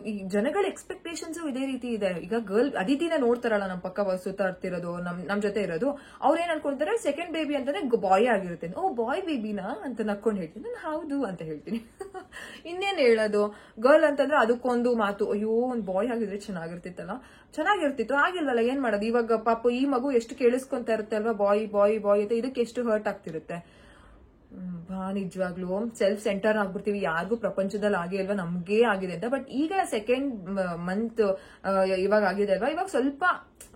ಈ ಜನಗಳ ಎಕ್ಸ್ಪೆಕ್ಟೇಷನ್ಸ್ ಇದೇ ರೀತಿ ಇದೆ. ಈಗ ಗರ್ಲ್ ಅದಿತಿನ ನೋಡ್ತಾರಲ್ಲ, ನಮ್ ಪಕ್ಕ ಸುತ್ತಾಡ್ತಿರೋದು, ನಮ್ ಜೊತೆ ಇರೋದು, ಅವ್ರೇನ್ ಅನ್ಕೊಂತಾರೆ, ಸೆಕೆಂಡ್ ಬೇಬಿ ಅಂತಂದ್ರೆ ಬಾಯ್ ಆಗಿರುತ್ತೆ. ಓ ಬಾಯ್ ಬೇಬಿನಾ ಅಂತ ನಕ್ಕೊಂಡು ಹೇಳ್ತೀನಿ. ನಾನು ಹೌದು ಅಂತ ಹೇಳ್ತೀನಿ. ಇನ್ನೇನ್ ಹೇಳೋದು, ಗರ್ಲ್ ಅಂತಂದ್ರೆ ಅದಕ್ಕೊಂದು ಮಾತು, ಅಯ್ಯೋ ಒಂದ್ ಬಾಯ್ ಆಗಿದ್ರೆ ಚೆನ್ನಾಗಿರ್ತಿತ್ತು. ಆಗಿಲ್ವಲ್ಲ, ಏನ್ ಮಾಡೋದು? ಇವಾಗ ಪಾಪ ಈ ಮಗು ಎಷ್ಟು ಕೇಳಿಸ್ಕೊಂತ ಇರುತ್ತೆ ಅಲ್ವಾ, ಬಾಯ್ ಬಾಯ್ ಬಾಯ್ ಅಂತ. ಇದಕ್ಕೆ ಎಷ್ಟು ಹರ್ಟ್ ಆಗ್ತಿರುತ್ತೆ. ನಿಜವಾಗ್ಲೂ ಸೆಲ್ಫ್ ಸೆಂಟರ್ ಆಗ್ಬಿಡ್ತೀವಿ. ಯಾರಿಗೂ ಪ್ರಪಂಚದಲ್ಲಿ ಆಗೇ ಅಲ್ವಾ, ನಮ್ಗೇ ಆಗಿದೆ ಅಂತ. ಬಟ್ ಈಗ ಸೆಕೆಂಡ್ ಮಂತ್ ಇವಾಗ ಆಗಿದೆ ಅಲ್ವಾ, ಇವಾಗ ಸ್ವಲ್ಪ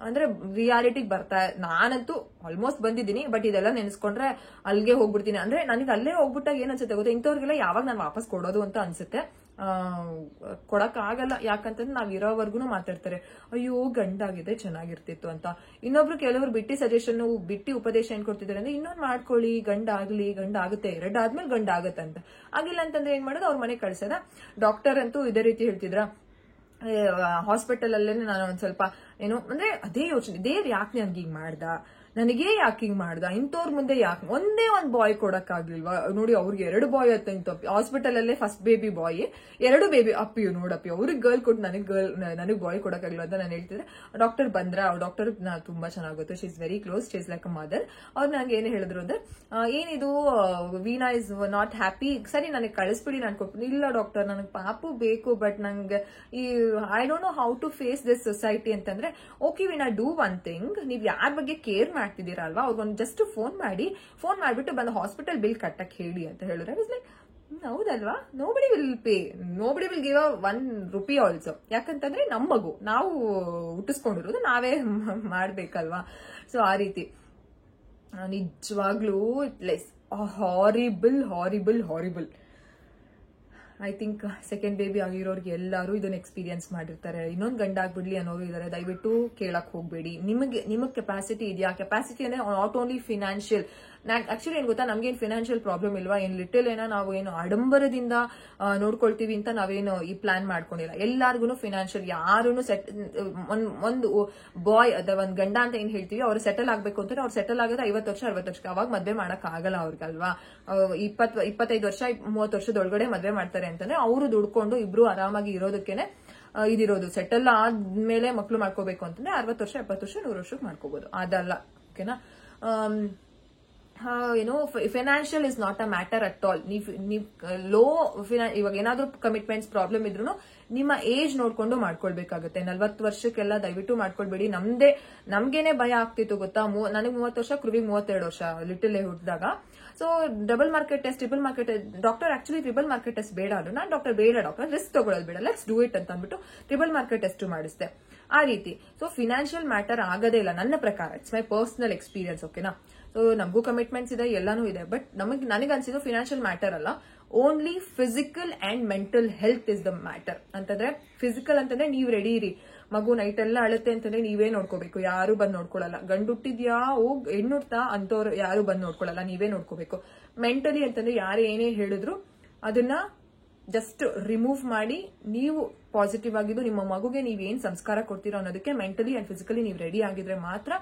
ಅಂದ್ರೆ ರಿಯಾಲಿಟಿಗೆ ಬರ್ತಾ. ನಾನಂತೂ ಆಲ್ಮೋಸ್ಟ್ ಬಂದಿದ್ದೀನಿ, ಬಟ್ ಇದೆಲ್ಲ ನೆನೆಸ್ಕೊಂಡ್ರೆ ಅಲ್ಲಿಗೆ ಹೋಗ್ಬಿಡ್ತೀನಿ. ಅಂದ್ರೆ ನನಗೆ ಅಲ್ಲೇ ಹೋಗ್ಬಿಟ್ಟಾಗ ಏನ್ ಅನ್ಸುತ್ತೆ ಗೊತ್ತಾ, ಇಂಥವ್ರಿಗೆಲ್ಲ ಯಾವಾಗ ನಾನು ವಾಪಸ್ ಕೊಡೋದು ಅಂತ ಅನ್ಸುತ್ತೆ. ಕೊಡಕ್ ಆಗಲ್ಲ, ಯಾಕಂತಂದ್ರೆ ನಾವ್ ಇರೋವರ್ಗುನು ಮಾತಾಡ್ತಾರೆ, ಅಯ್ಯೋ ಗಂಡಾಗಿದೆ ಚೆನ್ನಾಗಿರ್ತಿತ್ತು ಅಂತ. ಇನ್ನೊಬ್ರು ಕೆಲವರು ಬಿಟ್ಟಿ ಉಪದೇಶ ಏನ್ ಕೊಡ್ತಿದ್ದಾರೆ ಅಂದ್ರೆ, ಇನ್ನೊಂದ್ ಮಾಡ್ಕೊಳ್ಳಿ, ಗಂಡಾಗುತ್ತೆ, 2 ಆದ್ಮೇಲೆ ಗಂಡಾಗತ್ತೆ ಅಂತ. ಆಗಿಲ್ಲ ಅಂತಂದ್ರೆ ಏನ್ ಮಾಡೋದು, ಅವ್ರ ಮನೆ ಕಳ್ಸದ. ಡಾಕ್ಟರ್ ಅಂತೂ ಇದೇ ರೀತಿ ಹೇಳ್ತಿದ್ರ. ಹಾಸ್ಪಿಟಲ್ ಅಲ್ಲೇನೆ ನಾನು ಒಂದ್ ಸ್ವಲ್ಪ ಅಂದ್ರೆ ಅದೇ ಯೋಚನೆ, ದೇವ್ ಯಾಕೆ ನನ್ಗೆ ಹಿಂಗ್ ಮಾಡ್ದ, ಇಂಥವ್ರ ಮುಂದೆ ಯಾಕೆ ಒಂದೇ ಒಂದ್ ಬಾಯ್ ಕೊಡಕ್ ಆಗ್ಲಿಲ್ವಾ? ನೋಡಿ, ಅವ್ರಿಗೆ 2 ಬಾಯ್ ಅಂತ ಹಾಸ್ಪಿಟಲ್ ಅಲ್ಲೇ ಫಸ್ಟ್ ಬೇಬಿ ಬಾಯ್, 2 ಬೇಬಿ ಅಪ್ಪಿ. ನೋಡಪ್ಪಿ, ಅವ್ರಿಗೆ ಗರ್ಲ್ ಕೊಟ್ಟು ನನಗ್ ಬಾಯ್ ಕೊಡಕ್ಕಾಗಿಲ್ಲ ಅಂತ ನಾನು ಹೇಳ್ತಿದ್ರೆ. ಡಾಕ್ಟರ್ ಬಂದ್ರ, ಡಾಕ್ಟರ್ ತುಂಬಾ ಚೆನ್ನಾಗ್ ಗೊತ್ತು, she is very close, she is like a mother. ಅವ್ರು ನಂಗೆ ಏನ್ ಹೇಳಿದ್ರು ಅಂದ್ರೆ, ಏನಿದು ವೀಣಾ ಇಸ್ ನಾಟ್ ಹ್ಯಾಪಿ, ಸರಿ ನನಗೆ ಕಳಿಸ್ಬಿಡಿ, ನಾನು ಕೊಟ್ಟು. ಇಲ್ಲ ಡಾಕ್ಟರ್, ನನಗೆ ಪಾಪು ಬೇಕು, ಬಟ್ ನಂಗೆ I don't know how to face this society ಅಂತಂದ್ರೆ. Okay Veena, do one thing, ನೀವ್ ಯಾರ ಬಗ್ಗೆ ಕೇರ್ ಮಾಡ್ತಿದ್ದೀರಾ ಅಲ್ವಾ, ಅವ್ರಿಗೊಂದು ಜಸ್ಟ್ ಫೋನ್ ಮಾಡ್ಬಿಟ್ಟು ಬಂದು ಹಾಸ್ಪಿಟಲ್ ಬಿಲ್ ಕಟ್ಟಕ್ ಹೇಳಿ ಅಂತ ಹೇಳಿದ್ರೆ. ಲೈಕ್ ಹೌದಲ್ವಾ, ನೋಬಡಿ ವಿಲ್ ಗಿವ್ $1 ಆಲ್ಸೋ. ಯಾಕಂತಂದ್ರೆ ನಮ್ಮ ಮಗು ನಾವು ಹುಟ್ಟಿಸ್ಕೊಂಡಿರೋದು, ನಾವೇ ಮಾಡ್ಬೇಕಲ್ವಾ. ಸೊ ಆ ರೀತಿ ನಿಜವಾಗ್ಲೂ less horrible. I think second baby ಆಗಿರೋರ್ಗೆ ಎಲ್ಲರೂ ಇದನ್ನ ಎಕ್ಸ್ಪೀರಿಯನ್ಸ್ ಮಾಡಿರ್ತಾರೆ. ಇನ್ನೊಂದು ಗಂಡ ಆಗ್ಬಿಡ್ಲಿ ಅನ್ನೋರು ಇದಾರೆ. ದಯವಿಟ್ಟು ಕೇಳಕ್ ಹೋಗ್ಬೇಡಿ. ನಿಮಗ್ ಕೆಪಾಸಿಟಿ ಇದೆಯಾ? ಕೆಪಾಸಿಟಿ ಅಂದ್ರೆ ನಾಟ್ ಓನ್ಲಿ ಫಿನಾನ್ಷಿಯಲ್. ಆಕ್ಚುಲಿ ಏನ್ ಗೊತ್ತಾ, ನಮ್ಗೇನ್ ಫಿನಾನ್ಷಿಯಲ್ ಪ್ರಾಬ್ಲಮ್ ಇಲ್ವಾ, ಏನ್ ಲಿಟಲ್ ನಾವು ಏನು ಆಡಂಬರದಿಂದ ನೋಡ್ಕೊಳ್ತೀವಿ ಅಂತ ನಾವೇನು ಈ ಪ್ಲಾನ್ ಮಾಡ್ಕೊಂಡಿಲ್ಲ. ಎಲ್ಲಾರ್ಗು ಫಿನಾನ್ಷಿಯಲ್, ಯಾರು ಒಂದು ಬಾಯ್ ಅಥವಾ ಒಂದ್ ಗಂಡ ಅಂತ ಏನ್ ಹೇಳ್ತೀವಿ, ಅವ್ರು ಸೆಟಲ್ ಆಗ್ಬೇಕು ಅಂತಂದ್ರೆ ಅವ್ರು ಸೆಟಲ್ ಆಗೋದು 50 ವರ್ಷ 60 ವರ್ಷಕ್ಕೆ. ಅವಾಗ ಮದ್ವೆ ಮಾಡಕ್ ಆಗಲ್ಲ ಅವ್ರಿಗಲ್ವಾ. 25 ವರ್ಷ 30 ವರ್ಷದೊಳಗಡೆ ಮದ್ವೆ ಮಾಡ್ತಾರೆ ಅಂತಂದ್ರೆ ಅವರು ದುಡ್ಕೊಂಡು ಇಬ್ರು ಆರಾಮಾಗಿ ಇರೋದಕ್ಕೇನೆ ಇದಿರೋದು. ಸೆಟಲ್ ಆದ್ಮೇಲೆ ಮಕ್ಳು ಮಾಡ್ಕೋಬೇಕು ಅಂತಂದ್ರೆ 60 ವರ್ಷ 70 ವರ್ಷ 100 ವರ್ಷಕ್ಕೆ ಮಾಡ್ಕೋಬಹುದು. ಅದಲ್ಲ, ಓಕೆನಾ. Financial is not a matter at all. ನೀವ್ ಲೋ ಇವಾಗ ಏನಾದ್ರೂ ಕಮಿಟ್ಮೆಂಟ್ಸ್ ಪ್ರಾಬ್ಲಮ್ ಇದ್ರು ನಿಮ್ಮ ಏಜ್ ನೋಡ್ಕೊಂಡು ಮಾಡ್ಕೊಳ್ಬೇಕಾಗುತ್ತೆ. 40 ವರ್ಷಕ್ಕೆಲ್ಲ ದಯವಿಟ್ಟು ಮಾಡ್ಕೊಳ್ಬೇಡಿ. ನಮ್ಗೇನೆ ಭಯ ಆಗ್ತಿತ್ತು ಗೊತ್ತಾ. ನನಗೆ 30 ವರ್ಷ, ಕ್ರುವಿಗೆ 32 ವರ್ಷ ಲಿಟಲ್ ಹುಟ್ಟಿದಾಗ. So double market test, triple market doctor actually triple market test ಬೇಡ ಅದು. ನಾನು ಡಾಕ್ಟರ್ ರಿಸ್ಕ್ ತಗೊಳ್ಳೋದು ಬೇಡ, ಲೆಟ್ಸ್ ಡೂ ಇಟ್ ಅಂತ ಅಂದ್ಬಿಟ್ಟು ಟ್ರಿಬಲ್ ಮಾರ್ಕೆಟ್ ಟೆಸ್ಟ್ ಮಾಡಿಸ್ದೆ. ಆ ರೀತಿ. ಸೊ ಫಿನಾನ್ಷಿಯಲ್ ಮ್ಯಾಟರ್ ಆಗದೇ ಇಲ್ಲ ನನ್ನ ಪ್ರಕಾರ. ಇಟ್ಸ್ ಮೈ ಪರ್ಸನಲ್ ಎಕ್ಸ್ಪೀರಿಯನ್ಸ್, ಓಕೆನಾ. ಸೊ ನಮಗೂ ಕಮಿಟ್ಮೆಂಟ್ಸ್ ಇದೆ, ಎಲ್ಲಾನು ಇದೆ. ಬಟ್ ನನಗೆ ಅನ್ಸಿದ್ದು ಫಿನಾನ್ಷಿಯಲ್ ಮ್ಯಾಟರ್ ಅಲ್ಲ, only physical and mental health is the matter. ಅಂತಂದ್ರೆ ಫಿಸಿಕಲ್ ಅಂತಂದ್ರೆ ನೀವು ರೆಡಿ ಇರಿ, ಮಗು ನೈಟ್ ಎಲ್ಲ ಅಳುತ್ತೆ ಅಂತಂದ್ರೆ ನೀವೇ ನೋಡ್ಕೋಬೇಕು, ಯಾರು ಬಂದ್ ನೋಡ್ಕೊಳ್ಳಲ್ಲ. ಗಂಡು ಹುಟ್ಟಿದ್ಯಾ ಹೋಗ್ ಹೆಣ್ಣುಡ್ತಾ ಅಂತವ್ರು ಯಾರು ಬಂದ್ ನೋಡ್ಕೊಳ್ಳಲ್ಲ, ನೀವೇ ನೋಡ್ಕೋಬೇಕು. ಮೆಂಟಲಿ ಅಂತಂದ್ರೆ ಯಾರು ಏನೇ ಹೇಳಿದ್ರು ಅದನ್ನ ಜಸ್ಟ್ ರಿಮೂವ್ ಮಾಡಿ ನೀವು ಪಾಸಿಟಿವ್ ಆಗಿದ್ದು ನಿಮ್ಮ ಮಗುಗೆ ನೀವೇನ್ ಸಂಸ್ಕಾರ ಕೊಡ್ತೀರೋ ಅನ್ನೋದಕ್ಕೆ ಮೆಂಟಲಿ ಅಂಡ್ ಫಿಸಿಕಲಿ ನೀವು ರೆಡಿ ಆಗಿದ್ರೆ ಮಾತ್ರ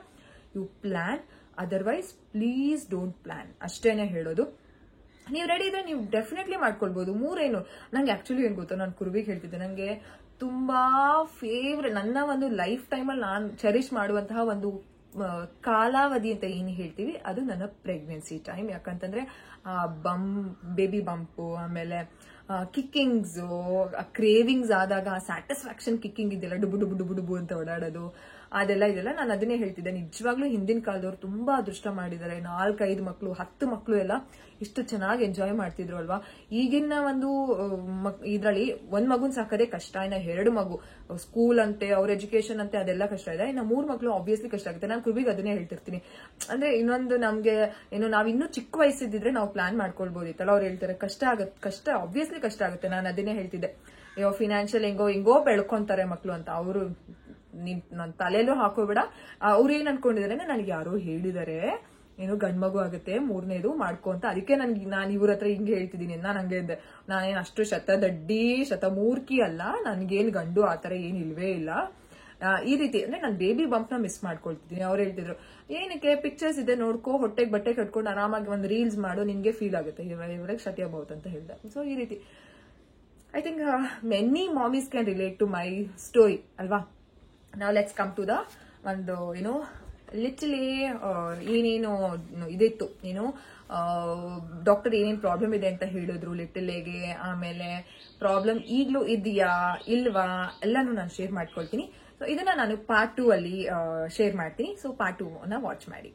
you plan. Otherwise please don't plan, ಅಷ್ಟೇನೆ ಹೇಳೋದು. ನೀವು ರೆಡಿ ಇದ್ರೆ ನೀವು ಡೆಫಿನೆಟ್ಲಿ ಮಾಡ್ಕೊಳ್ಬಹುದು. ಮೂರೇನು, ನಂಗೆ ಆಕ್ಚುಲಿ ಏನ್ ಗೊತ್ತಾ, ನಾನು ಕುರುವಿಗೆ ಹೇಳ್ತಿದ್ದೆ, ನಂಗೆ ತುಂಬಾ ಫೇವ್ರೆಟ್, ನನ್ನ ಒಂದು ಲೈಫ್ ಟೈಮಲ್ಲಿ ನಾನು ಚೆರಿಶ್ ಮಾಡುವಂತಹ ಒಂದು ಕಾಲಾವಧಿ ಅಂತ ಏನು ಹೇಳ್ತೀವಿ, ಅದು ನನ್ನ ಪ್ರೆಗ್ನೆನ್ಸಿ ಟೈಮ್. ಯಾಕಂತಂದ್ರೆ ಬೇಬಿ ಬಂಪು, ಆಮೇಲೆ ಕಿಕ್ಕಿಂಗ್ಸ್, ಕ್ರೇವಿಂಗ್ಸ್ ಆದಾಗ ಸ್ಯಾಟಿಸ್ಫ್ಯಾಕ್ಷನ್ ಕಿಕ್ಕಿಂಗ್ ಇದೆಲ್ಲ, ಡುಬು ಡುಬು ಡುಬು ಡುಬು ಅಂತ ಓಡಾಡೋದು, ಇದೆಲ್ಲ ನಾನು ಅದನ್ನೇ ಹೇಳ್ತಿದ್ದೆ. ನಿಜವಾಗ್ಲೂ ಹಿಂದಿನ ಕಾಲದವ್ರು ತುಂಬಾ ಅದೃಷ್ಟ ಮಾಡಿದ್ದಾರೆ. 4-5 ಮಕ್ಕಳು 10 ಮಕ್ಕಳು ಎಲ್ಲ ಇಷ್ಟು ಚೆನ್ನಾಗಿ ಎಂಜಾಯ್ ಮಾಡ್ತಿದ್ರು ಅಲ್ವಾ. ಈಗಿನ ಒಂದು ಇದ್ರಲ್ಲಿ ಒಂದ್ ಮಗುನ್ ಸಾಕೋದೇ ಕಷ್ಟ, ಇನ್ನ 2 ಮಗು, ಸ್ಕೂಲ್ ಅಂತೆ, ಅವ್ರ ಎಜುಕೇಶನ್ ಅಂತೆ, ಅದೆಲ್ಲ ಕಷ್ಟ ಇದೆ. ಇನ್ನ 3 ಮಕ್ಕಳು ಆಬ್ವಿಯಸ್ಲಿ ಕಷ್ಟ ಆಗುತ್ತೆ. ನಾನು ಕುರುಬಿಗೆ ಅದನ್ನೇ ಹೇಳ್ತಿರ್ತೀನಿ. ಅಂದ್ರೆ ಇನ್ನೊಂದು ನಮ್ಗೆ ಏನು, ನಾವ್ ಇನ್ನೂ ಚಿಕ್ಕ ವಯಸ್ಸಿದ್ರೆ ನಾವು ಪ್ಲಾನ್ ಮಾಡ್ಕೊಳ್ಬಹುದಿತ್ತಲ್ಲ. ಅವ್ರು ಹೇಳ್ತಾರೆ ಕಷ್ಟ ಆಬ್ವಿಯಸ್ಲಿ ಕಷ್ಟ ಆಗುತ್ತೆ. ನಾನು ಅದನ್ನೇ ಹೇಳ್ತಿದ್ದೆ, ಅಯ್ಯೋ ಫಿನಾನ್ಷಿಯಲ್ ಹೆಂಗೋ ಬೆಳ್ಕೊಂತಾರೆ ಮಕ್ಕಳು ಅಂತ. ಅವರು ನನ್ನ ತಲೆಯಲ್ಲೂ ಹಾಕೋಬೇಡ. ಅವ್ರು ಏನ್ ಅನ್ಕೊಂಡಿದಾರೆ, ನನಗೆ ಯಾರೋ ಹೇಳಿದಾರೆ ಏನೋ ಗಂಡ್ ಮಗು ಆಗುತ್ತೆ 3ನೇದು ಮಾಡ್ಕೊ ಅಂತ. ಅದಕ್ಕೆ ನಾನು ಇವ್ರ ಹತ್ರ ಹಿಂಗೆ ಹೇಳ್ತಿದ್ದೀನಿ. ನಾನು ಹಂಗೆ ಇದ್ದೆ, ನಾನೇನ್ ಅಷ್ಟು ಶತಮೂರ್ಖಿ ಅಲ್ಲ, ನನ್ಗೇನ್ ಗಂಡು ಆತರ ಏನ್ ಇಲ್ವೇ ಇಲ್ಲ. ಈ ರೀತಿ ಅಂದ್ರೆ ನಾನು ಬೇಬಿ ಬಂಪ್ ನ ಮಿಸ್ ಮಾಡ್ಕೊಳ್ತಿದ್ದೀನಿ. ಅವ್ರು ಹೇಳ್ತಿದ್ರು, ಏನಕ್ಕೆ ಪಿಕ್ಚರ್ಸ್ ಇದೆ ನೋಡ್ಕೋ, ಹೊಟ್ಟೆಗೆ ಬಟ್ಟೆ ಕಟ್ಕೊಂಡು ಆರಾಮಾಗಿ ಒಂದು ರೀಲ್ಸ್ ಮಾಡು, ನಿನ್ಗೆ ಫೀಲ್ ಆಗುತ್ತೆ ಇವ್ರಿಗೆ ಶಟ್ಯ ಬಹುತ್ ಅಂತ ಹೇಳ್ದೆ. ಸೊ ಈ ರೀತಿ I think many ಮಾಮೀಸ್ can relate to my story ಅಲ್ವಾ. ನಾವು ಲೆಟ್ಸ್ ಕಮ್ ಟು ದ ಒಂದು ಏನೋ ಲಿಟ್ಲಿ ಏನೇನು ಇದಿತ್ತು, ಏನು ಡಾಕ್ಟರ್ ಏನೇನು ಪ್ರಾಬ್ಲಮ್ ಇದೆ ಅಂತ ಹೇಳಿದ್ರು ಲಿಟಲ್ಗೆ. ಆಮೇಲೆ ಪ್ರಾಬ್ಲಮ್ ಈಗಲೂ ಇದೆಯಾ ಇಲ್ವಾ ಎಲ್ಲಾನು ನಾನು ಶೇರ್ ಮಾಡ್ಕೊಳ್ತೀನಿ. ಸೊ ಇದನ್ನ ನಾನು ಪಾರ್ಟ್ 2 ಅಲ್ಲಿ ಶೇರ್ ಮಾಡ್ತೀನಿ. ಸೊ ಪಾರ್ಟ್ 2 ವಾಚ್ ಮಾಡಿ.